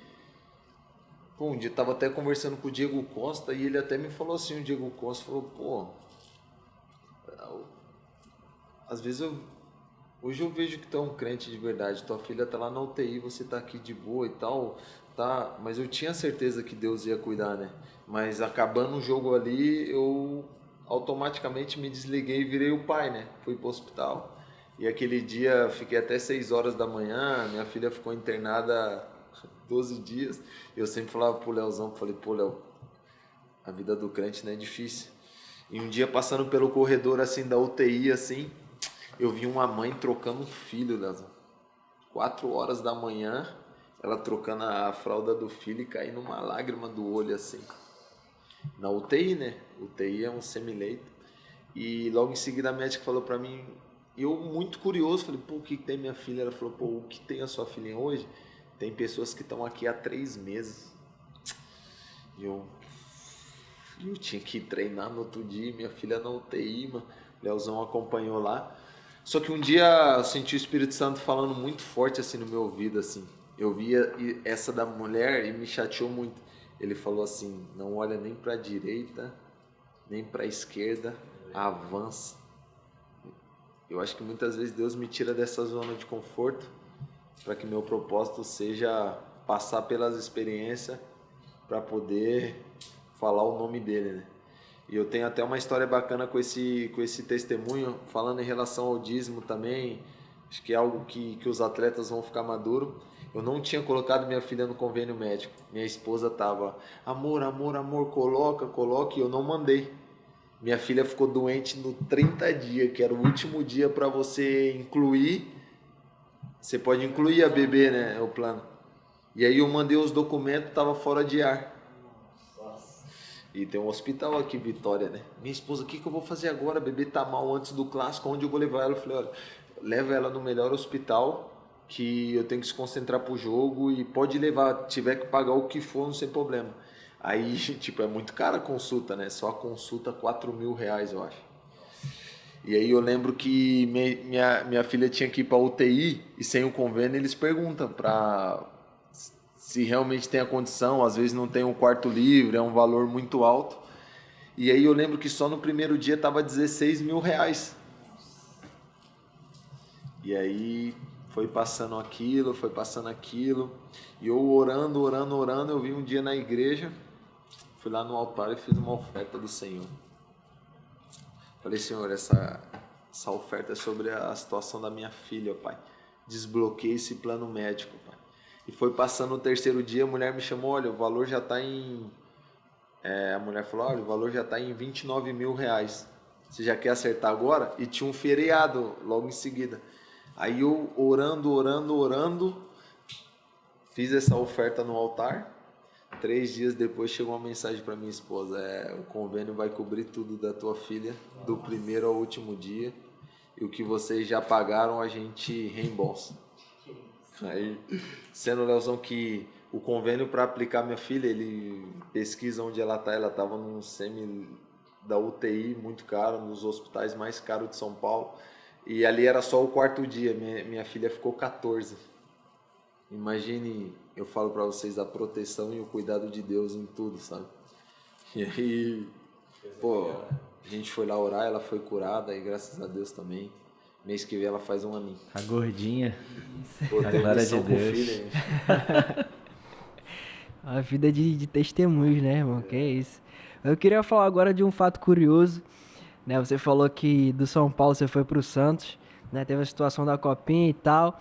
um dia eu tava até conversando com o Diego Costa e ele até me falou assim, o Diego Costa falou, pô, às vezes hoje eu vejo que tu é um crente de verdade, tua filha tá lá na UTI, você tá aqui de boa e tal, tá, mas eu tinha certeza que Deus ia cuidar, né? Mas acabando o jogo ali, eu automaticamente me desliguei e virei o pai, né? Fui pro hospital. E aquele dia fiquei até 6 horas da manhã, minha filha ficou internada 12 dias. Eu sempre falava pro Leozão, falei, pô, Léo, a vida do crente não é difícil. E um dia passando pelo corredor assim da UTI, assim, eu vi uma mãe trocando um filho, Leozão. 4 horas da manhã, ela trocando a fralda do filho e caindo uma lágrima do olho assim. Na UTI, né? UTI é um semileito. E logo em seguida a médica falou pra mim, eu muito curioso, falei, pô, o que tem minha filha? Ela falou, pô, o que tem a sua filhinha hoje? Tem pessoas que estão aqui há 3 meses. E eu tinha que treinar no outro dia, minha filha na UTI, mano. Leozão acompanhou lá. Só que um dia eu senti o Espírito Santo falando muito forte assim no meu ouvido, assim. Eu via essa da mulher e me chateou muito. Ele falou assim, não olha nem para a direita, nem para a esquerda, avança. Eu acho que muitas vezes Deus me tira dessa zona de conforto para que meu propósito seja passar pelas experiências para poder falar o nome dele, né? E eu tenho até uma história bacana com esse testemunho, falando em relação ao dízimo também. Acho que é algo que os atletas vão ficar maduros. Eu não tinha colocado minha filha no convênio médico. Minha esposa tava, amor, amor, amor, coloca, e eu não mandei. Minha filha ficou doente no 30 dias, que era o último dia para você incluir. Você pode incluir a bebê, né? O plano. E aí eu mandei os documentos, tava fora de ar. E tem um hospital aqui, Vitória, né? Minha esposa, o que eu vou fazer agora? A bebê tá mal antes do clássico, onde eu vou levar ela? Eu falei, olha, leva ela no melhor hospital, que eu tenho que se concentrar pro jogo e pode levar, tiver que pagar o que for, não tem problema. Aí, tipo, é muito cara a consulta, né? Só a consulta R$4.000, eu acho. E aí eu lembro que minha filha tinha que ir pra UTI e sem o convênio eles perguntam pra... se realmente tem a condição, às vezes não tem um quarto livre, é um valor muito alto. E aí eu lembro que só no primeiro dia tava R$16.000. E aí foi passando aquilo, e eu orando, eu vi um dia na igreja, fui lá no altar e fiz uma oferta do Senhor. Falei, Senhor, essa oferta é sobre a situação da minha filha, Pai. Desbloqueei esse plano médico, Pai. E foi passando o terceiro dia, a mulher me chamou, olha, o valor já está em... a mulher falou, olha, o valor já está em R$29.000. Você já quer acertar agora? E tinha um feriado logo em seguida. Aí eu orando, fiz essa oferta no altar. 3 dias depois chegou uma mensagem para minha esposa, o convênio vai cobrir tudo da tua filha, do primeiro ao último dia. E o que vocês já pagaram a gente reembolsa. Aí, sendo o Leozão que o convênio para aplicar minha filha, ele pesquisa onde ela tá, ela estava num semi da UTI muito caro, um dos hospitais mais caros de São Paulo, e ali era só o 4º dia, minha filha ficou 14. Imagine, eu falo para vocês, a proteção e o cuidado de Deus em tudo, sabe? E aí, pô, a gente foi lá orar, ela foi curada, e graças a Deus também. Mês que vem ela faz 1 aninho. A gordinha. Pô, A glória de Deus. Filho, A vida de testemunhos, né, irmão? Que é isso. Eu queria falar agora de um fato curioso, né? Você falou que do São Paulo você foi pro Santos, né? Teve a situação da Copinha e tal.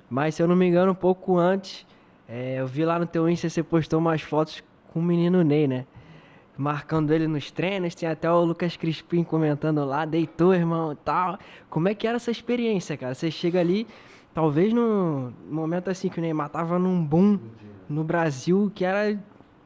Mas, se eu não me engano, um pouco antes, eu vi lá no teu Insta, você postou umas fotos com o menino Ney, né? Marcando ele nos treinos, tinha até o Lucas Crispim comentando lá, deitou, irmão, e tal. Como é que era essa experiência, cara? Você chega ali, talvez num momento assim que o Neymar tava num boom no Brasil, que era,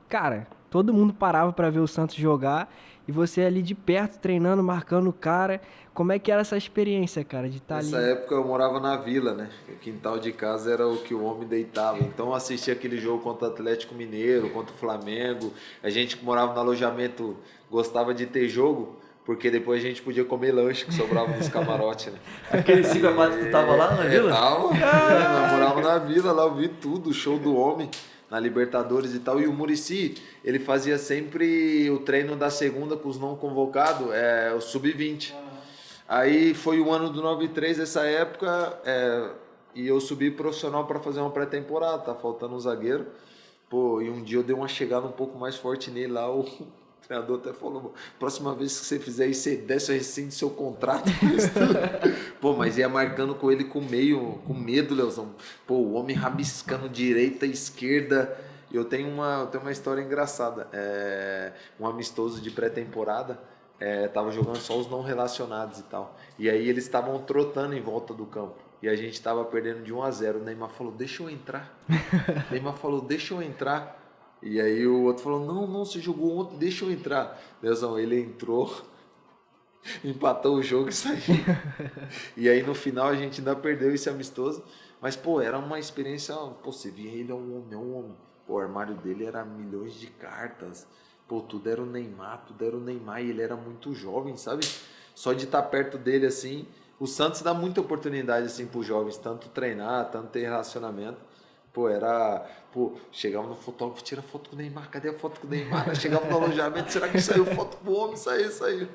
cara, todo mundo parava pra ver o Santos jogar, e você ali de perto, treinando, marcando o cara. Como é que era essa experiência, cara, de estar ali? Nessa época eu morava na vila, né? O quintal de casa era o que o homem deitava. Então eu assistia aquele jogo contra o Atlético Mineiro, contra o Flamengo. A gente que morava no alojamento gostava de ter jogo, porque depois a gente podia comer lanche que sobrava nos camarotes, né? Aquele 5x4 que tu tava lá na vila? Tava. Eu morava na vila, lá eu vi tudo, o show do homem na Libertadores e tal. E o Muricy, ele fazia sempre o treino da segunda com os não convocados, o sub-20. Aí foi o ano do 93, essa época, e eu subi profissional para fazer uma pré-temporada, tá faltando um zagueiro. Pô, e um dia eu dei uma chegada um pouco mais forte nele lá, o treinador até falou, próxima vez que você fizer isso, você desce o rescinde seu contrato. Pô, mas ia marcando com ele com medo, Leozão. Pô, o homem rabiscando direita, esquerda. Eu tenho uma história engraçada. Um amistoso de pré-temporada, tava jogando só os não relacionados e tal. E aí eles estavam trotando em volta do campo. E a gente tava perdendo de 1-0. O Neymar falou, deixa eu entrar. E aí o outro falou, não, você jogou ontem, deixa eu entrar. Leozão, ele entrou, empatou o jogo e saiu. E aí no final a gente ainda perdeu esse amistoso. Mas, pô, era uma experiência, pô, você via ele, é um homem. Pô, o armário dele era milhões de cartas. Pô, tudo era o Neymar. E ele era muito jovem, sabe? Só de estar perto dele, assim... O Santos dá muita oportunidade, assim, pros jovens. Tanto treinar, tanto ter relacionamento. Pô, chegava no fotógrafo, tira foto com o Neymar. Cadê a foto com o Neymar? Chegava no alojamento, será que saiu foto pro homem? Saiu.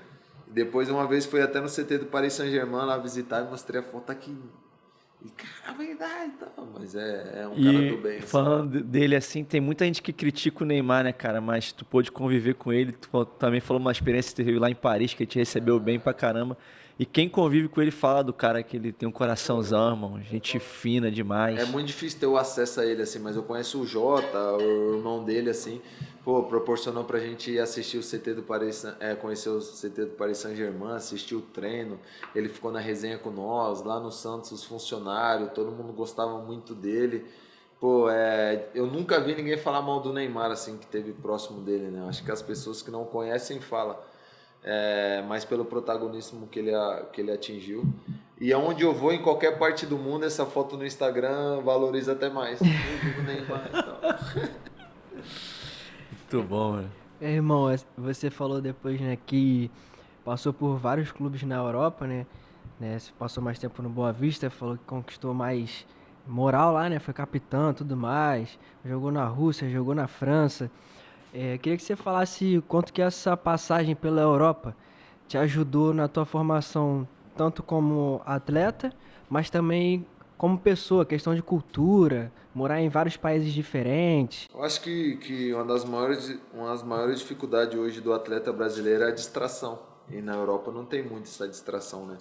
E depois, uma vez, fui até no CT do Paris Saint-Germain lá visitar e mostrei a foto aqui... E, cara, a verdade, então, mas é um cara do bem. Assim. Falando dele assim, tem muita gente que critica o Neymar, né, cara? Mas tu pôde conviver com ele, tu também falou uma experiência que teve lá em Paris, que ele te recebeu bem pra caramba. E quem convive com ele fala do cara que ele tem um coraçãozão, irmão, gente fina demais. É muito difícil ter o acesso a ele, assim, mas eu conheço o Jota, o irmão dele, assim, pô, proporcionou pra gente assistir o CT do Paris, conhecer o CT do Paris Saint-Germain, assistir o treino, ele ficou na resenha com nós, lá no Santos, os funcionários, todo mundo gostava muito dele. Pô, eu nunca vi ninguém falar mal do Neymar, assim, que teve próximo dele, né? Acho que as pessoas que não conhecem falam. Mas pelo protagonismo que ele atingiu. E aonde eu vou, em qualquer parte do mundo, essa foto no Instagram valoriza até mais. Eu digo Neymar e tal. Muito bom, mano. Irmão, você falou depois, né, que passou por vários clubes na Europa, né? Você passou mais tempo no Boa Vista, falou que conquistou mais moral lá, né? Foi capitão, tudo mais. Jogou na Rússia, jogou na França. Queria que você falasse quanto que essa passagem pela Europa te ajudou na tua formação, tanto como atleta, mas também como pessoa, questão de cultura, morar em vários países diferentes. Eu acho que uma das maiores dificuldades hoje do atleta brasileiro é a distração. E na Europa não tem muito essa distração, né?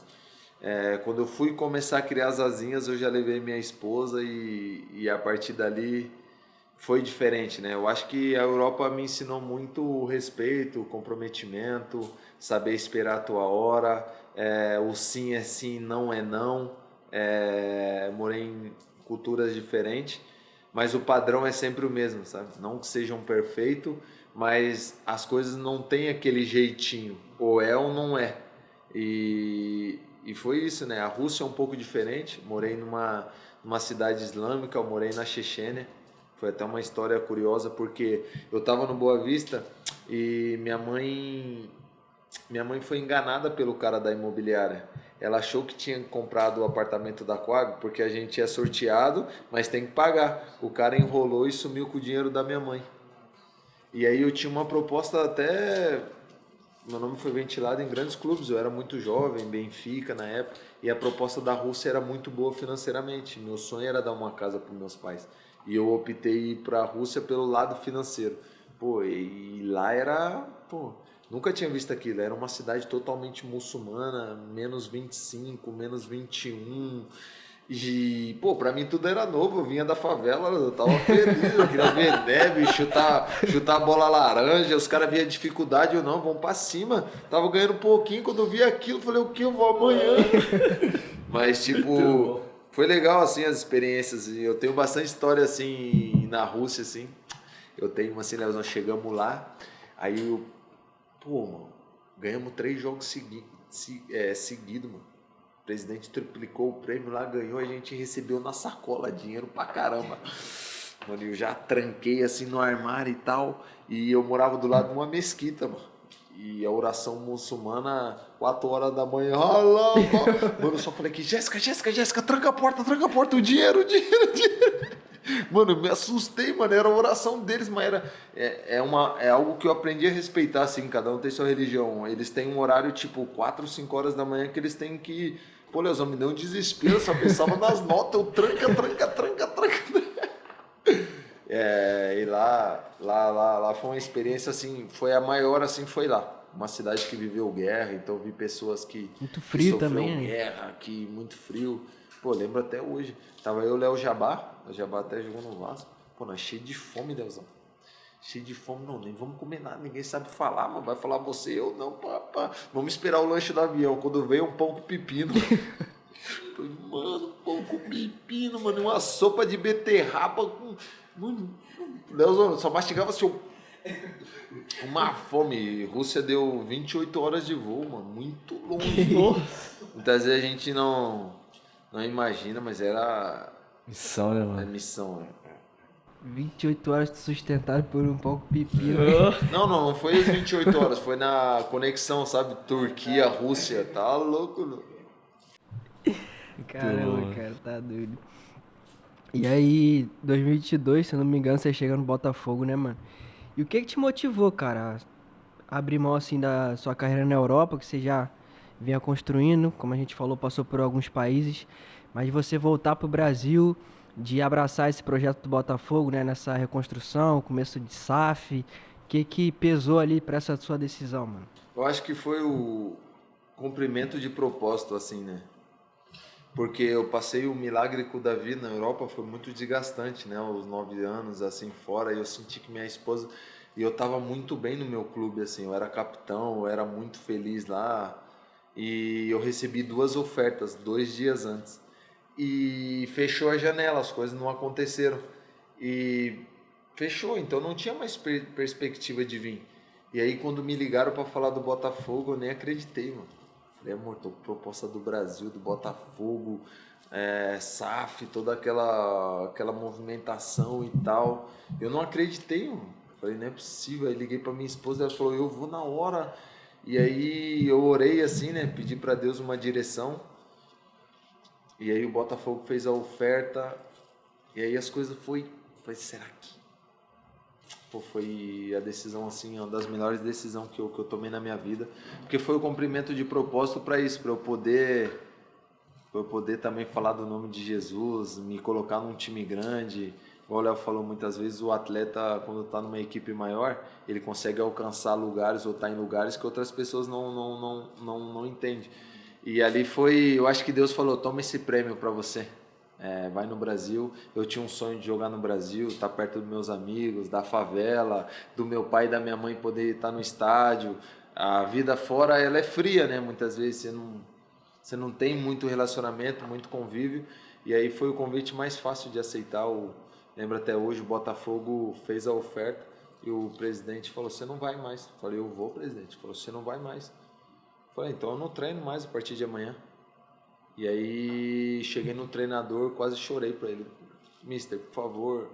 Quando eu fui começar a criar as asinhas, eu já levei minha esposa e a partir dali foi diferente, né? Eu acho que a Europa me ensinou muito o respeito, o comprometimento, saber esperar a tua hora, o sim é sim, não é não. Morei em culturas diferentes, mas o padrão é sempre o mesmo, sabe? Não que sejam perfeitos, mas as coisas não têm aquele jeitinho, ou é ou não é. E foi isso, né? A Rússia é um pouco diferente, morei numa cidade islâmica, eu morei na Chechênia. Foi até uma história curiosa, porque eu estava no Boa Vista e minha mãe foi enganada pelo cara da imobiliária. Ela achou que tinha comprado o apartamento da Coab porque a gente é sorteado, mas tem que pagar. O cara enrolou e sumiu com o dinheiro da minha mãe. E aí eu tinha uma proposta até... Meu nome foi ventilado em grandes clubes, eu era muito jovem, Benfica na época, e a proposta da Rússia era muito boa financeiramente. Meu sonho era dar uma casa para meus pais. E eu optei para a Rússia pelo lado financeiro. Pô, e lá era... Pô, nunca tinha visto aquilo. Era uma cidade totalmente muçulmana, menos 25, menos 21. E, pô, pra mim tudo era novo. Eu vinha da favela, eu tava feliz. Eu queria ver neve, chutar a bola laranja. Os caras viam dificuldade, eu não, vamos pra cima. Tava ganhando um pouquinho. Quando eu vi aquilo, eu falei, o que eu vou amanhã? Mas, tipo... Foi legal, assim, as experiências. Eu tenho bastante história, assim, na Rússia, assim. Eu tenho, assim, nós chegamos lá, aí mano, ganhamos 3 jogos seguidos, mano. O presidente triplicou o prêmio lá, ganhou, a gente recebeu na sacola dinheiro pra caramba. Mano, eu já tranquei, assim, no armário e tal, e eu morava do lado de uma mesquita, mano. E a oração muçulmana, 4 horas da manhã, mano, eu só falei aqui, Jéssica, tranca a porta, o dinheiro. Mano, eu me assustei, mano, era a oração deles, mas é algo que eu aprendi a respeitar, assim, cada um tem sua religião. Eles têm um horário, tipo, 4, 5 horas da manhã que eles têm que... Pô, Leozão, me deu um desespero, eu só pensava nas notas, eu tranca. aí lá foi uma experiência assim, foi a maior assim, foi lá. Uma cidade que viveu guerra, então vi pessoas que Muito que frio sofreu também, né? guerra, que muito frio. Pô, lembro até hoje. Tava eu, Léo Jabá, o Jabá até jogou no Vasco. Pô, nós cheio de fome, Leozão. Cheio de fome, não, nem vamos comer nada, ninguém sabe falar, mano. Vai falar você, eu não, pá. Vamos esperar o lanche do avião. Quando veio um pão com pepino. Falei, mano, pão com pepino, mano, uma sopa de beterraba com. Leozão, só mastigava assim, uma fome. Rússia deu 28 horas de voo, mano, muito longe. Muitas vezes a gente não imagina, mas era Missão, né, a mano? missão, né? 28 horas sustentado por um pouco pepino. Não foi as 28 horas, foi na conexão, sabe? Turquia, Rússia, tá louco, não? Caramba, cara, tá doido. E aí, 2022, se eu não me engano, você chega no Botafogo, né, mano? E o que que te motivou, cara, a abrir mão, assim, da sua carreira na Europa, que você já vinha construindo, como a gente falou, passou por alguns países, mas de você voltar pro Brasil, de abraçar esse projeto do Botafogo, né, nessa reconstrução, começo de SAF, o que que pesou ali pra essa sua decisão, mano? Eu acho que foi o cumprimento de propósito, assim, né? Porque eu passei o milagre com o Davi na Europa, foi muito desgastante, né? Os 9 anos, assim, fora, e eu senti que minha esposa... E eu tava muito bem no meu clube, assim, eu era capitão, eu era muito feliz lá. E eu recebi 2 ofertas, 2 dias antes. E fechou a janela, as coisas não aconteceram. E fechou, então não tinha mais perspectiva de vir. E aí quando me ligaram para falar do Botafogo, eu nem acreditei, mano. Falei, amor, tô com proposta do Brasil, do Botafogo, SAF, toda aquela movimentação e tal. Eu não acreditei, mano. Falei, não é possível. Aí liguei para minha esposa, ela falou, eu vou na hora. E aí eu orei assim, né? Pedi para Deus uma direção. E aí o Botafogo fez a oferta. E aí as coisas foi, será que? Pô, foi a decisão assim, uma das melhores decisões que eu tomei na minha vida, porque foi o cumprimento de propósito para isso, para eu poder também falar do nome de Jesus, me colocar num time grande. Igual o Léo falou muitas vezes, o atleta quando está numa equipe maior, ele consegue alcançar lugares ou estar em lugares que outras pessoas não entendem. E ali foi, eu acho que Deus falou, toma esse prêmio para você. Vai no Brasil. Eu tinha um sonho de jogar no Brasil, estar perto dos meus amigos, da favela, do meu pai e da minha mãe poder estar no estádio. A vida fora, ela é fria, né? Muitas vezes você não tem muito relacionamento, muito convívio. E aí foi o convite mais fácil de aceitar. Lembro até hoje, o Botafogo fez a oferta e o presidente falou, você não vai mais. Eu falei, eu vou, presidente. Ele falou, você não vai mais. Eu falei, então eu não treino mais a partir de amanhã. E aí cheguei no treinador, quase chorei para ele. Mister, por favor,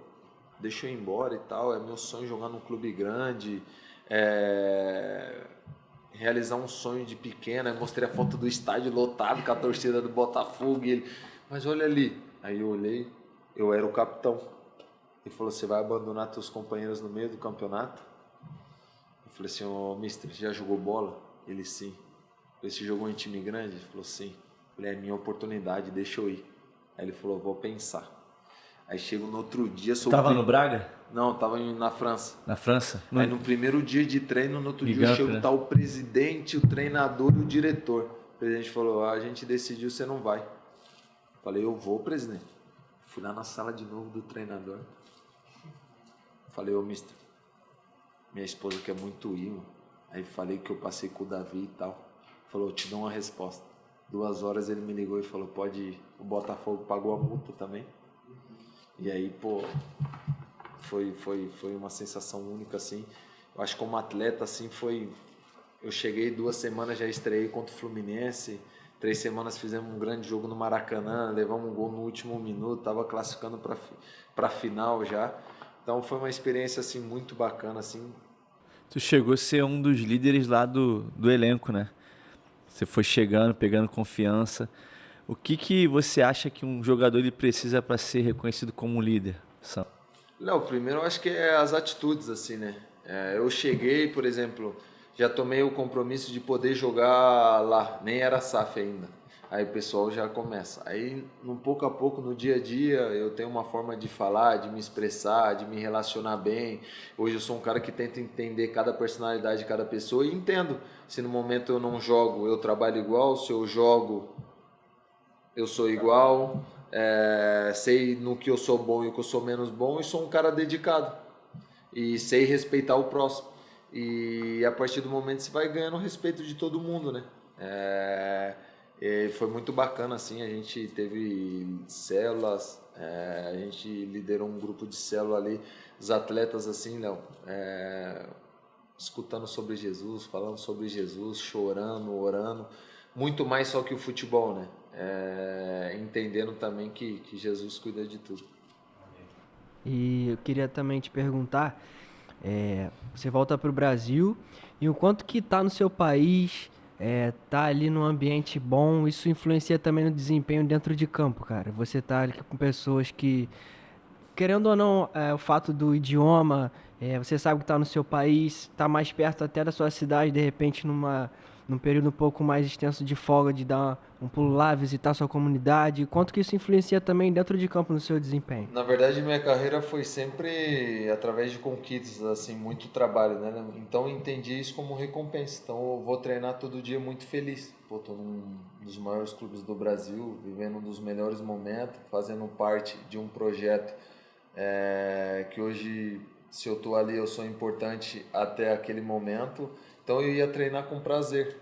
deixa eu ir embora e tal. É meu sonho jogar num clube grande, realizar um sonho de pequeno. Aí mostrei a foto do estádio lotado com a torcida do Botafogo. E ele, mas olha ali. Aí eu olhei, eu era o capitão. Ele falou, você vai abandonar teus companheiros no meio do campeonato? Eu falei assim, ô mister, já jogou bola? Ele, sim. Eu falei, você jogou em time grande? Ele falou, sim. Falei, é minha oportunidade, deixa eu ir. Aí ele falou, vou pensar. Aí chego no outro dia... Tava no Braga? Não, tava na França. Na França? Aí no primeiro dia de treino, no outro dia Ligamp, chego, né? tá o presidente, o treinador e o diretor. O presidente falou, a gente decidiu, você não vai. Falei, eu vou, presidente. Fui lá na sala de novo do treinador. Falei, ô mister, minha esposa quer muito ir, mano. Aí falei que eu passei com o Davi e tal. Falou, eu te dou uma resposta. 2 horas ele me ligou e falou, pode ir. O Botafogo pagou a multa também. E aí, pô, foi uma sensação única, assim. Eu acho que como atleta, assim, eu cheguei 2 semanas, já estreiei contra o Fluminense. 3 semanas fizemos um grande jogo no Maracanã, levamos um gol no último minuto, tava classificando para final já. Então foi uma experiência, assim, muito bacana, assim. Tu chegou a ser um dos líderes lá do elenco, né? Você foi chegando, pegando confiança. O que você acha que um jogador ele precisa para ser reconhecido como um líder, Sam? Léo, primeiro eu acho que é as atitudes, assim, né? Eu cheguei, por exemplo, já tomei o compromisso de poder jogar lá, nem era SAF ainda. Aí o pessoal já começa. Aí, no pouco a pouco, no dia a dia, eu tenho uma forma de falar, de me expressar, de me relacionar bem. Hoje eu sou um cara que tenta entender cada personalidade de cada pessoa e entendo. Se no momento eu não jogo, eu trabalho igual. Se eu jogo, eu sou igual. Sei no que eu sou bom e o que eu sou menos bom. E sou um cara dedicado. E sei respeitar o próximo. E a partir do momento você vai ganhando o respeito de todo mundo, né? E foi muito bacana, assim, a gente teve células, a gente liderou um grupo de célula ali, os atletas, assim, Léo, escutando sobre Jesus, falando sobre Jesus, chorando, orando, muito mais só que o futebol, né? Entendendo também que Jesus cuida de tudo. E eu queria também te perguntar, você volta para o Brasil e o quanto que tá no seu país, tá ali num ambiente bom, isso influencia também no desempenho dentro de campo, cara. Você tá ali com pessoas que, querendo ou não, o fato do idioma, você sabe que tá no seu país, tá mais perto até da sua cidade, de repente num período um pouco mais extenso de folga, de dar um pulo lá, visitar sua comunidade, quanto que isso influencia também dentro de campo no seu desempenho? Na verdade, minha carreira foi sempre através de conquistas, assim, muito trabalho, né? Então, eu entendi isso como recompensa. Então, eu vou treinar todo dia muito feliz. Pô, tô num dos maiores clubes do Brasil, vivendo um dos melhores momentos, fazendo parte de um projeto que hoje, se eu tô ali, eu sou importante até aquele momento. Então, eu ia treinar com prazer.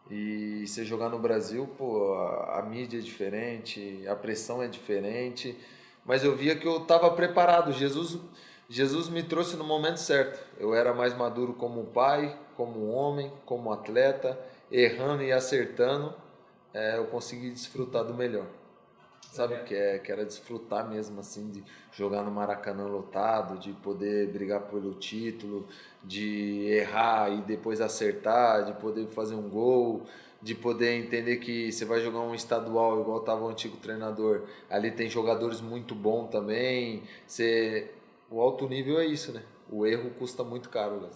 E se jogar no Brasil, pô, a mídia é diferente, a pressão é diferente, mas eu via que eu estava preparado. Jesus me trouxe no momento certo. Eu era mais maduro como pai, como homem, como atleta, errando e acertando, eu consegui desfrutar do melhor. Sabe o que é? Que era desfrutar mesmo, assim, de jogar no Maracanã lotado, de poder brigar pelo título, de errar e depois acertar, de poder fazer um gol, de poder entender que você vai jogar um estadual igual estava o antigo treinador. Ali tem jogadores muito bons também. O alto nível é isso, né? O erro custa muito caro, né?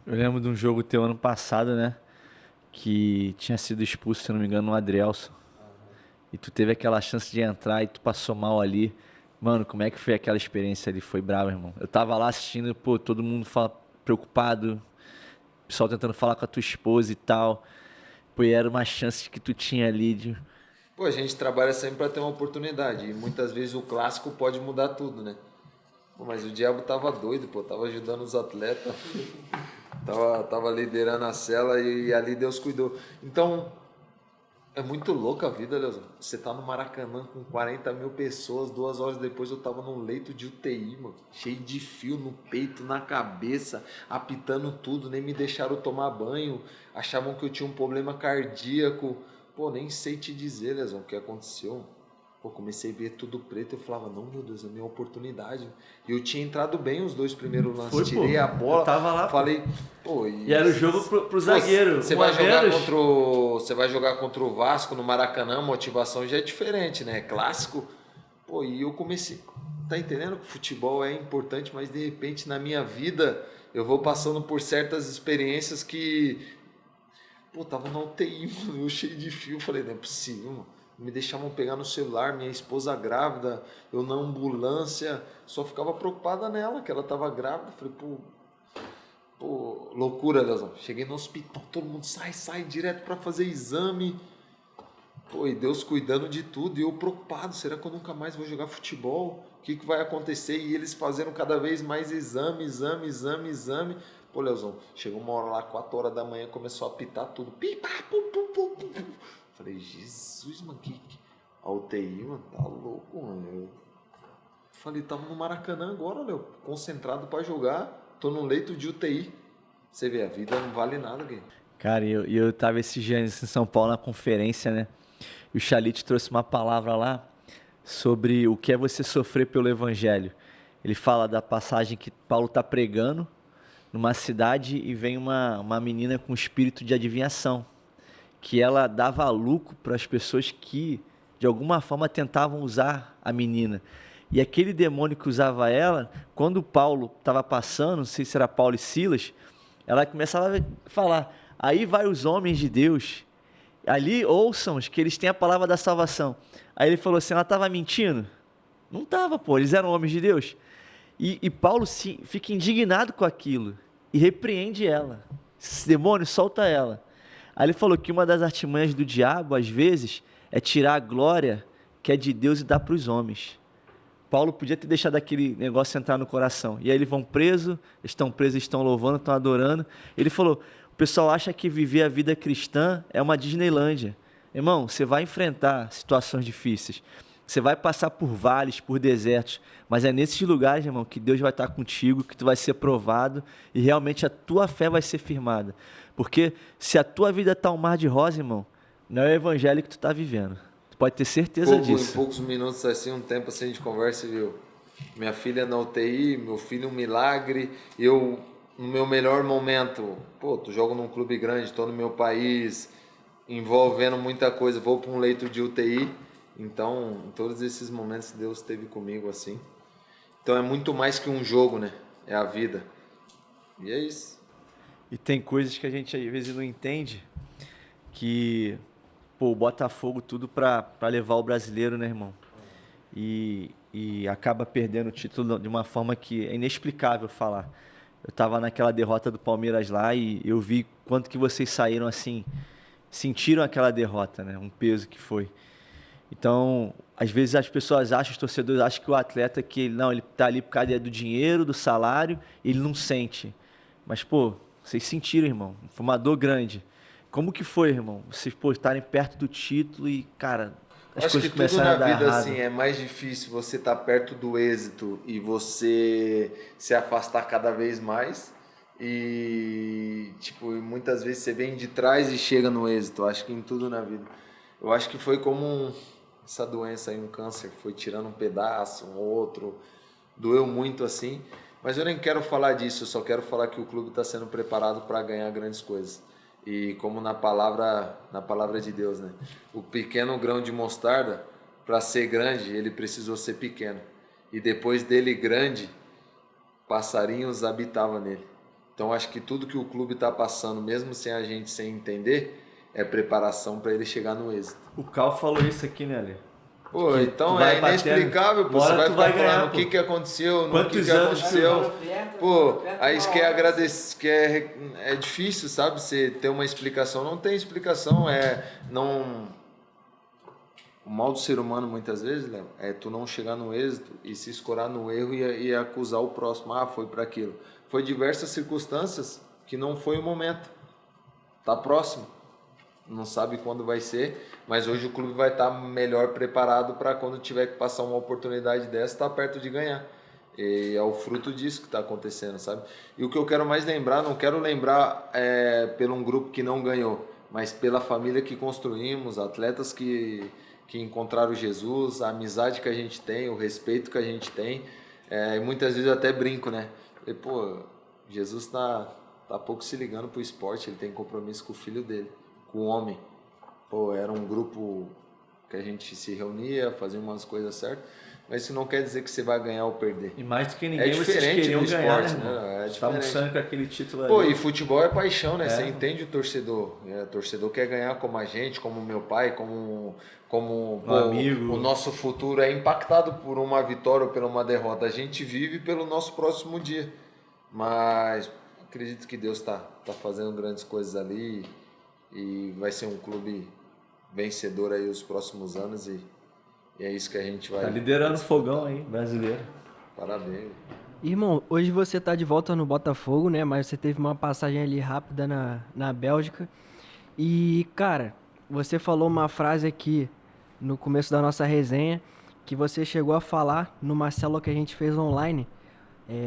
Eu lembro de um jogo teu ano passado, né? Que tinha sido expulso, se não me engano, o Adrielson. E tu teve aquela chance de entrar e tu passou mal ali. Mano, como é que foi aquela experiência ali? Foi bravo, irmão. Eu tava lá assistindo, pô, todo mundo preocupado, o pessoal tentando falar com a tua esposa e tal. Pô, e era uma chance que tu tinha ali de... Pô, a gente trabalha sempre para ter uma oportunidade e muitas vezes o clássico pode mudar tudo, né? Pô, mas o diabo tava doido, pô, tava ajudando os atletas, tava liderando a cela e ali Deus cuidou. Então, é muito louca a vida, Leozão. Você tá no Maracanã com 40 mil pessoas, 2 horas depois eu tava num leito de UTI, mano. Cheio de fio no peito, na cabeça, apitando tudo, nem me deixaram tomar banho. Achavam que eu tinha um problema cardíaco. Pô, nem sei te dizer, Leozão, o que aconteceu. Pô, comecei a ver tudo preto, eu falava, não, meu Deus, é a minha oportunidade. E eu tinha entrado bem os 2 primeiros lances, Foi, tirei pô. a bola, Eu tava lá, falei, pô... E era o jogo pro zagueiro. Você vai jogar contra o Vasco no Maracanã, a motivação já é diferente, né? É clássico. Pô, e eu comecei, tá entendendo que o futebol é importante, mas de repente na minha vida eu vou passando por certas experiências que... Pô, tava na UTI, mano, eu cheio de fio, falei, não é possível, mano. Me deixavam pegar no celular, minha esposa grávida, eu na ambulância, só ficava preocupada nela, que ela tava grávida. Falei, pô, loucura, Leozão. Cheguei no hospital, todo mundo sai direto para fazer exame. Pô, e Deus cuidando de tudo, e eu preocupado, será que eu nunca mais vou jogar futebol? O que vai acontecer? E eles fazendo cada vez mais exame. Pô, Leozão, chegou uma hora lá, 4 horas da manhã, começou a apitar tudo. Pipa, pum, pum, pum, pum. Falei, Jesus, mano, a UTI, mano, tá louco, mano. Eu falei, tava no Maracanã agora, Léo, concentrado pra jogar, tô no leito de UTI. Você vê, a vida não vale nada, aqui. Cara, eu tava esses dias em São Paulo na conferência, né? E o Chalit trouxe uma palavra lá sobre o que é você sofrer pelo evangelho. Ele fala da passagem que Paulo tá pregando numa cidade e vem uma menina com espírito de adivinhação, que ela dava lucro para as pessoas que, de alguma forma, tentavam usar a menina. E aquele demônio que usava ela, quando Paulo estava passando, não sei se era Paulo e Silas, ela começava a falar, aí vai os homens de Deus, Ali, ouçam-os, que eles têm a palavra da salvação. Aí ele falou assim, ela estava mentindo? Não estava, pô, eles eram homens de Deus. E Paulo fica indignado com aquilo e repreende ela. Esse demônio, solta ela. Aí ele falou que uma das artimanhas do diabo, às vezes, é tirar a glória que é de Deus e dar para os homens. Paulo podia ter deixado aquele negócio entrar no coração. E aí eles vão presos, estão louvando, estão adorando. Ele falou, o pessoal acha que viver a vida cristã é uma Disneylândia. Irmão, você vai enfrentar situações difíceis. Você vai passar por vales, por desertos. Mas é nesses lugares, irmão, que Deus vai estar contigo, que tu vai ser provado e realmente a tua fé vai ser firmada. Porque se a tua vida está um mar de rosa, irmão, não é o evangelho que tu está vivendo. Pode ter certeza disso. Em poucos minutos, assim, um tempo assim, a gente conversa, viu? Minha filha na UTI, meu filho um milagre, eu no meu melhor momento, pô, tu jogo num clube grande, tô no meu país, envolvendo muita coisa, vou para um leito de UTI, então, em todos esses momentos Deus esteve comigo, assim. Então é muito mais que um jogo, né? É a vida. E é isso. E tem coisas que a gente às vezes não entende, que... Pô, o Botafogo tudo para levar o brasileiro, né, irmão? E acaba perdendo o título de uma forma que é inexplicável falar. Eu tava naquela derrota do Palmeiras lá e eu vi quanto que vocês saíram assim, sentiram aquela derrota, né? Um peso que foi. Então, às vezes as pessoas acham, os torcedores acham que o atleta que ele tá ali por causa do dinheiro, do salário, ele não sente. Mas, pô, vocês sentiram, irmão. Foi uma dor grande. Como que foi, irmão? Vocês, pô, estarem perto do título e, cara, as acho coisas que tudo começaram na a dar vida errado. assim é mais difícil você estar perto do êxito e você se afastar cada vez mais e tipo muitas vezes você vem de trás e chega no êxito. Acho que em tudo na vida. Eu acho que foi como essa doença aí, um câncer, foi tirando um pedaço, um outro, doeu muito assim. Mas eu nem quero falar disso. Eu só quero falar que o clube está sendo preparado para ganhar grandes coisas. E como na palavra de Deus, né? O pequeno grão de mostarda, para ser grande, ele precisou ser pequeno. E depois dele grande, passarinhos habitavam nele. Então acho que tudo que o clube está passando, mesmo sem a gente sem entender, é preparação para ele chegar no êxito. O Cal falou isso aqui, né, Ale? Pô, Que então tu vai é inexplicável, pô. Você vai ficar falando o que aconteceu, no Quantos que anos aconteceu. Pô, aí você quer agradecer, é difícil, sabe? Você ter uma explicação. Não tem explicação, não... O mal do ser humano, muitas vezes, Léo, é tu não chegar no êxito e se escorar no erro e acusar o próximo. Ah, foi para aquilo. Foi diversas circunstâncias que não foi o momento. Tá próximo. Não sabe quando vai ser, mas hoje o clube vai estar melhor preparado para quando tiver que passar uma oportunidade dessa, estar perto de ganhar. E é o fruto disso que está acontecendo, sabe? E o que eu quero mais lembrar, não quero lembrar pelo um grupo que não ganhou, mas pela família que construímos, atletas que encontraram Jesus, a amizade que a gente tem, o respeito que a gente tem. E muitas vezes eu até brinco, né? E, pô, Jesus tá pouco se ligando pro esporte, ele tem compromisso com o filho dele. Com o homem. Pô, era um grupo que a gente se reunia, fazia umas coisas certas, mas isso não quer dizer que você vai ganhar ou perder. E mais do que ninguém, vocês diferente queriam do ganhar, esporte, né? É Estavam diferente. sonhando com aquele título Pô, ali. e futebol é paixão, né? Você entende o torcedor. O torcedor quer ganhar como a gente, como meu pai, como pô, amigo. O nosso futuro é impactado por uma vitória ou por uma derrota. A gente vive pelo nosso próximo dia. Mas acredito que Deus tá fazendo grandes coisas ali e vai ser um clube vencedor aí os próximos anos e é isso que a gente vai... Tá liderando o fogão aí, brasileiro. Parabéns. Irmão, hoje você tá de volta no Botafogo, né? Mas você teve uma passagem ali rápida na Bélgica. E, cara, você falou uma frase aqui no começo da nossa resenha que você chegou a falar numa célula que a gente fez online.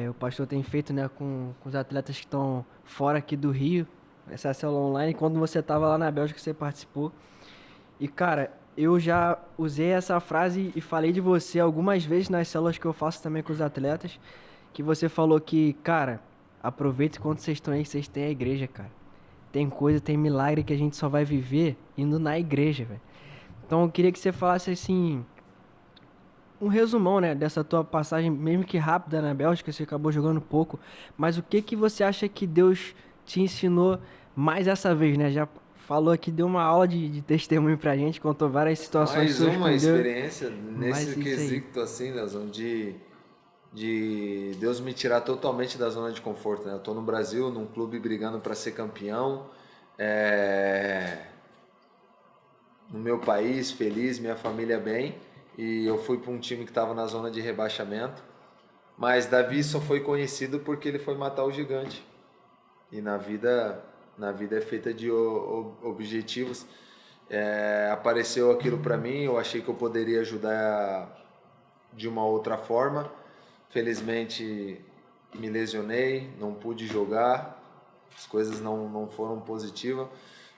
O pastor tem feito, né, com os atletas que estão fora aqui do Rio, essa célula online. Quando você tava lá na Bélgica, você participou. E, cara, eu já usei essa frase e falei de você algumas vezes nas células que eu faço também com os atletas, que você falou que, cara, aproveita enquanto vocês estão aí, que vocês têm a igreja, cara. Tem coisa, tem milagre que a gente só vai viver indo na igreja, velho. Então eu queria que você falasse, assim, um resumão, né, dessa tua passagem, mesmo que rápida na Bélgica, você acabou jogando pouco, mas o que você acha que Deus te ensinou mais essa vez, né? Já falou aqui, deu uma aula de testemunho pra gente, contou várias situações. Mais suas uma com Deus. experiência Mas nesse isso aí. quesito, assim, Leozão, de Deus me tirar totalmente da zona de conforto, né? Eu tô no Brasil, num clube brigando para ser campeão, no meu país, feliz, minha família bem, e eu fui para um time que estava na zona de rebaixamento, mas Davi só foi conhecido porque ele foi matar o gigante. E na vida é feita de objetivos. Apareceu aquilo para mim, eu achei que eu poderia ajudar de uma outra forma. Felizmente me lesionei, não pude jogar, as coisas não foram positivas,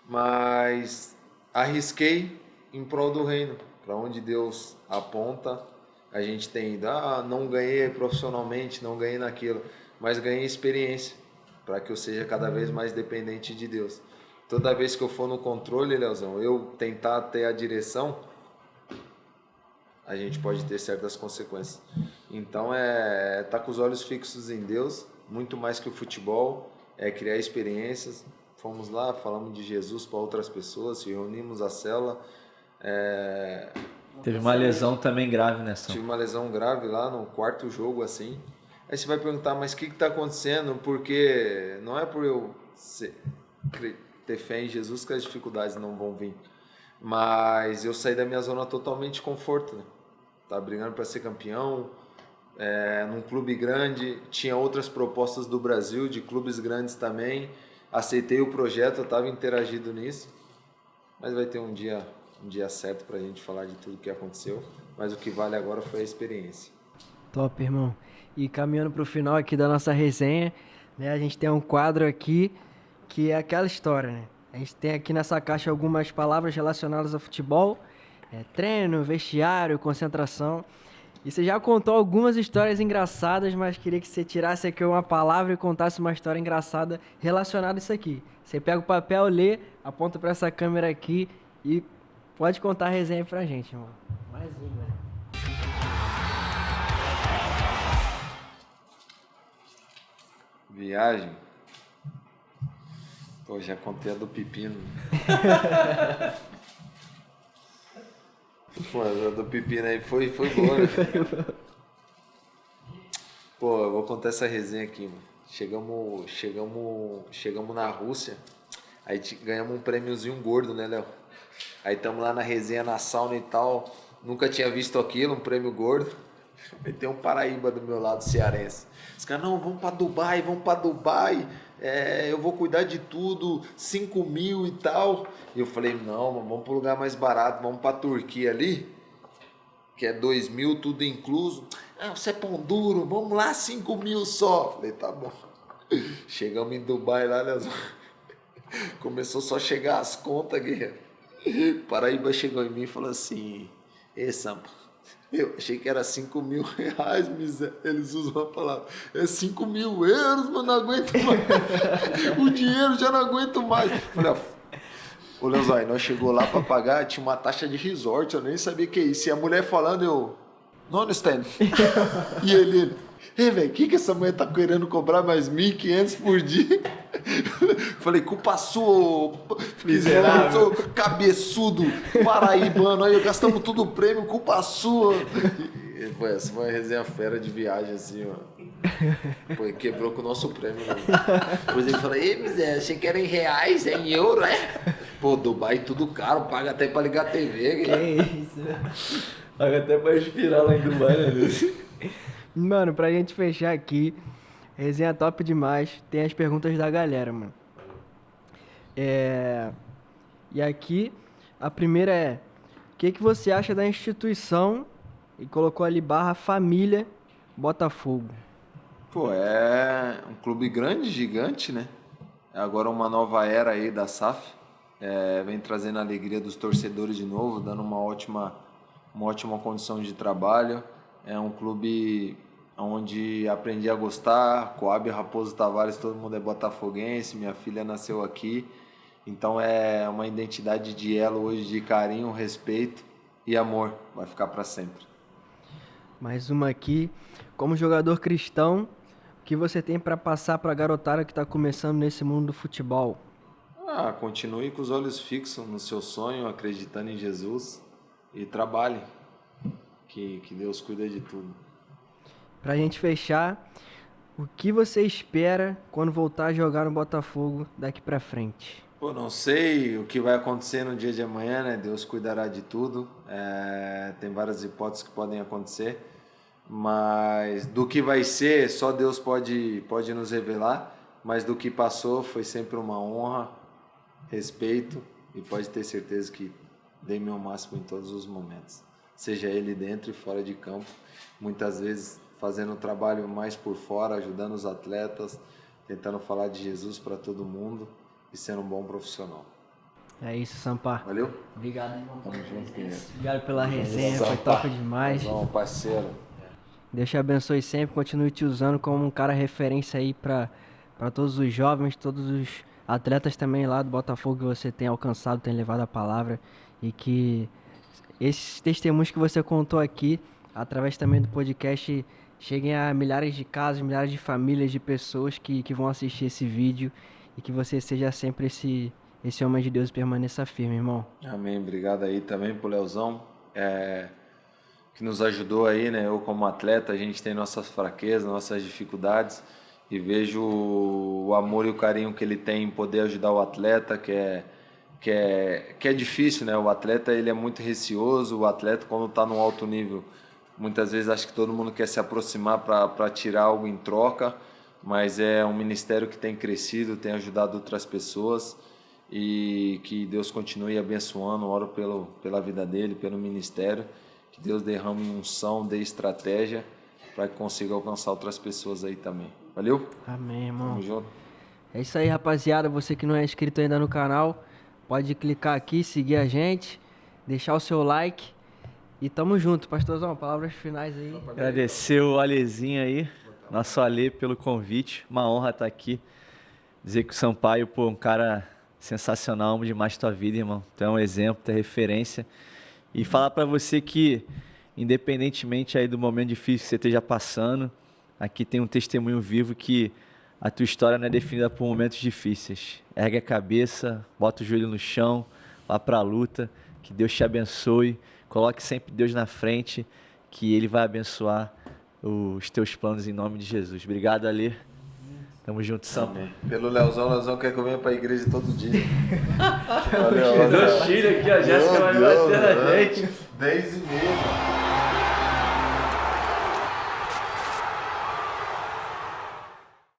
mas arrisquei em prol do reino, para onde Deus aponta. A gente tem ido, não ganhei profissionalmente, não ganhei naquilo, mas ganhei experiência, para que eu seja cada vez mais dependente de Deus. Toda vez que eu for no controle, Leozão, eu tentar ter a direção, a gente pode ter certas consequências. Então tá com os olhos fixos em Deus, muito mais que o futebol, criar experiências. Fomos lá, falamos de Jesus para outras pessoas, se reunimos a célula. Teve uma lesão também grave, né, São? Tive uma lesão grave lá no quarto jogo, assim. Aí você vai perguntar, mas o que está acontecendo? Porque não é por eu ter fé em Jesus que as dificuldades não vão vir. Mas eu saí da minha zona totalmente de conforto, né? Tava brigando para ser campeão, num clube grande, tinha outras propostas do Brasil, de clubes grandes também. Aceitei o projeto, eu estava interagido nisso. Mas vai ter um dia certo para a gente falar de tudo que aconteceu. Mas o que vale agora foi a experiência. Top, irmão. E caminhando para o final aqui da nossa resenha, né, a gente tem um quadro aqui que é aquela história, né? A gente tem aqui nessa caixa algumas palavras relacionadas ao futebol, treino, vestiário, concentração. E você já contou algumas histórias engraçadas, mas queria que você tirasse aqui uma palavra e contasse uma história engraçada relacionada a isso aqui. Você pega o papel, lê, aponta para essa câmera aqui e pode contar a resenha pra gente, irmão. Mais uma, né? Viagem. Pô, já contei a do pepino. Pô, a do pepino aí foi boa, né? Pô, eu vou contar essa resenha aqui, mano. Chegamos na Rússia, aí ganhamos um prêmiozinho gordo, né, Léo? Aí estamos lá na resenha, na sauna e tal. Nunca tinha visto aquilo, um prêmio gordo. Aí tem um Paraíba do meu lado, cearense. Os caras, não, vamos pra Dubai. Eu vou cuidar de tudo, 5 mil e tal. E eu falei, não, mano, vamos pro lugar mais barato, vamos pra Turquia ali, que é 2 mil, tudo incluso. Você é pão duro, vamos lá, 5 mil só. Falei, tá bom. Chegamos em Dubai lá, né? Começou só a chegar as contas, guerreiro. Paraíba chegou em mim e falou assim, Sampa, eu achei que era 5 mil reais, miséria. Eles usam a palavra. É 5 mil euros, mano, não aguento mais. O dinheiro já não aguento mais. Falei, ô Leozai, nós chegou lá pra pagar, tinha uma taxa de resort, eu nem sabia que é isso. E a mulher falando, eu não understand. E ele, velho, o que essa mulher tá querendo cobrar mais 1.500 por dia? Falei, culpa sua, miserável, cabeçudo, paraibano, aí gastamos tudo o prêmio, culpa sua. Essa foi uma resenha fera de viagem, assim, mano. Pô, quebrou com o nosso prêmio, mano. Depois ele falou, miséria, achei que era em reais, em euro, Pô, Dubai tudo caro, paga até pra ligar a TV. Que isso? Paga até pra respirar lá em Dubai, né? Mano, pra gente fechar aqui, resenha top demais. Tem as perguntas da galera, mano. E aqui, a primeira é: o que você acha da instituição, e colocou ali / Botafogo? Pô, é um clube grande, gigante, né? É agora uma nova era aí da SAF. Vem trazendo a alegria dos torcedores de novo, dando uma ótima condição de trabalho. É um clube onde aprendi a gostar. Coab, Raposo Tavares, todo mundo é botafoguense. Minha filha nasceu aqui. Então é uma identidade de elo hoje de carinho, respeito e amor. Vai ficar para sempre. Mais uma aqui. Como jogador cristão, o que você tem para passar para a garotada que está começando nesse mundo do futebol? Continue com os olhos fixos no seu sonho, acreditando em Jesus e trabalhe, que Deus cuida de tudo. Pra gente fechar, o que você espera quando voltar a jogar no Botafogo daqui pra frente? Pô, não sei o que vai acontecer no dia de amanhã, né? Deus cuidará de tudo. Tem várias hipóteses que podem acontecer, mas do que vai ser, só Deus pode nos revelar. Mas do que passou, foi sempre uma honra, respeito, e pode ter certeza que dei meu máximo em todos os momentos. Seja ele dentro e fora de campo. Muitas vezes fazendo um trabalho mais por fora, ajudando os atletas, tentando falar de Jesus para todo mundo e sendo um bom profissional. É isso, Sampar. Valeu? Obrigado, irmão. Tamo junto, querido. Obrigado pela resenha, foi top demais. Vamos, parceiro. Deus te abençoe sempre, continue te usando como um cara referência aí para todos os jovens, todos os atletas também lá do Botafogo que você tem alcançado, tem levado a palavra, e que esses testemunhos que você contou aqui, através também do podcast, cheguem a milhares de casas, milhares de famílias, de pessoas que vão assistir esse vídeo, e que você seja sempre esse homem de Deus e permaneça firme, irmão. Amém. Obrigado aí também pro Leozão, que nos ajudou aí, né? Eu como atleta, a gente tem nossas fraquezas, nossas dificuldades, e vejo o amor e o carinho que ele tem em poder ajudar o atleta, que é difícil, né? O atleta, ele é muito receoso, o atleta quando está num alto nível, muitas vezes acho que todo mundo quer se aproximar para tirar algo em troca, mas é um ministério que tem crescido, tem ajudado outras pessoas, e que Deus continue abençoando. Oro pela vida dele, pelo ministério, que Deus derrame unção, dê estratégia para que consiga alcançar outras pessoas aí também. Valeu? Amém, irmão. Tamo junto. É isso aí, rapaziada. Você que não é inscrito ainda no canal, pode clicar aqui, seguir a gente, deixar o seu like e tamo junto. Pastorzão, palavras finais aí. Agradecer o Alezinho aí, nosso Ale, pelo convite. Uma honra estar aqui. Dizer que o Sampaio, pô, um cara sensacional, amo demais tua vida, irmão. Tu é um exemplo, tu é referência. E falar pra você que, independentemente aí do momento difícil que você esteja passando, aqui tem um testemunho vivo que a tua história não é definida por momentos difíceis. Ergue a cabeça, bota o joelho no chão, vá pra luta, que Deus te abençoe. Coloque sempre Deus na frente, que Ele vai abençoar os teus planos em nome de Jesus. Obrigado, Ale. Tamo junto, Sampa. Pelo Leozão quer que eu venha pra igreja todo dia. Valeu, Dois filhos aqui, a Jéssica vai bater na gente. 10h30.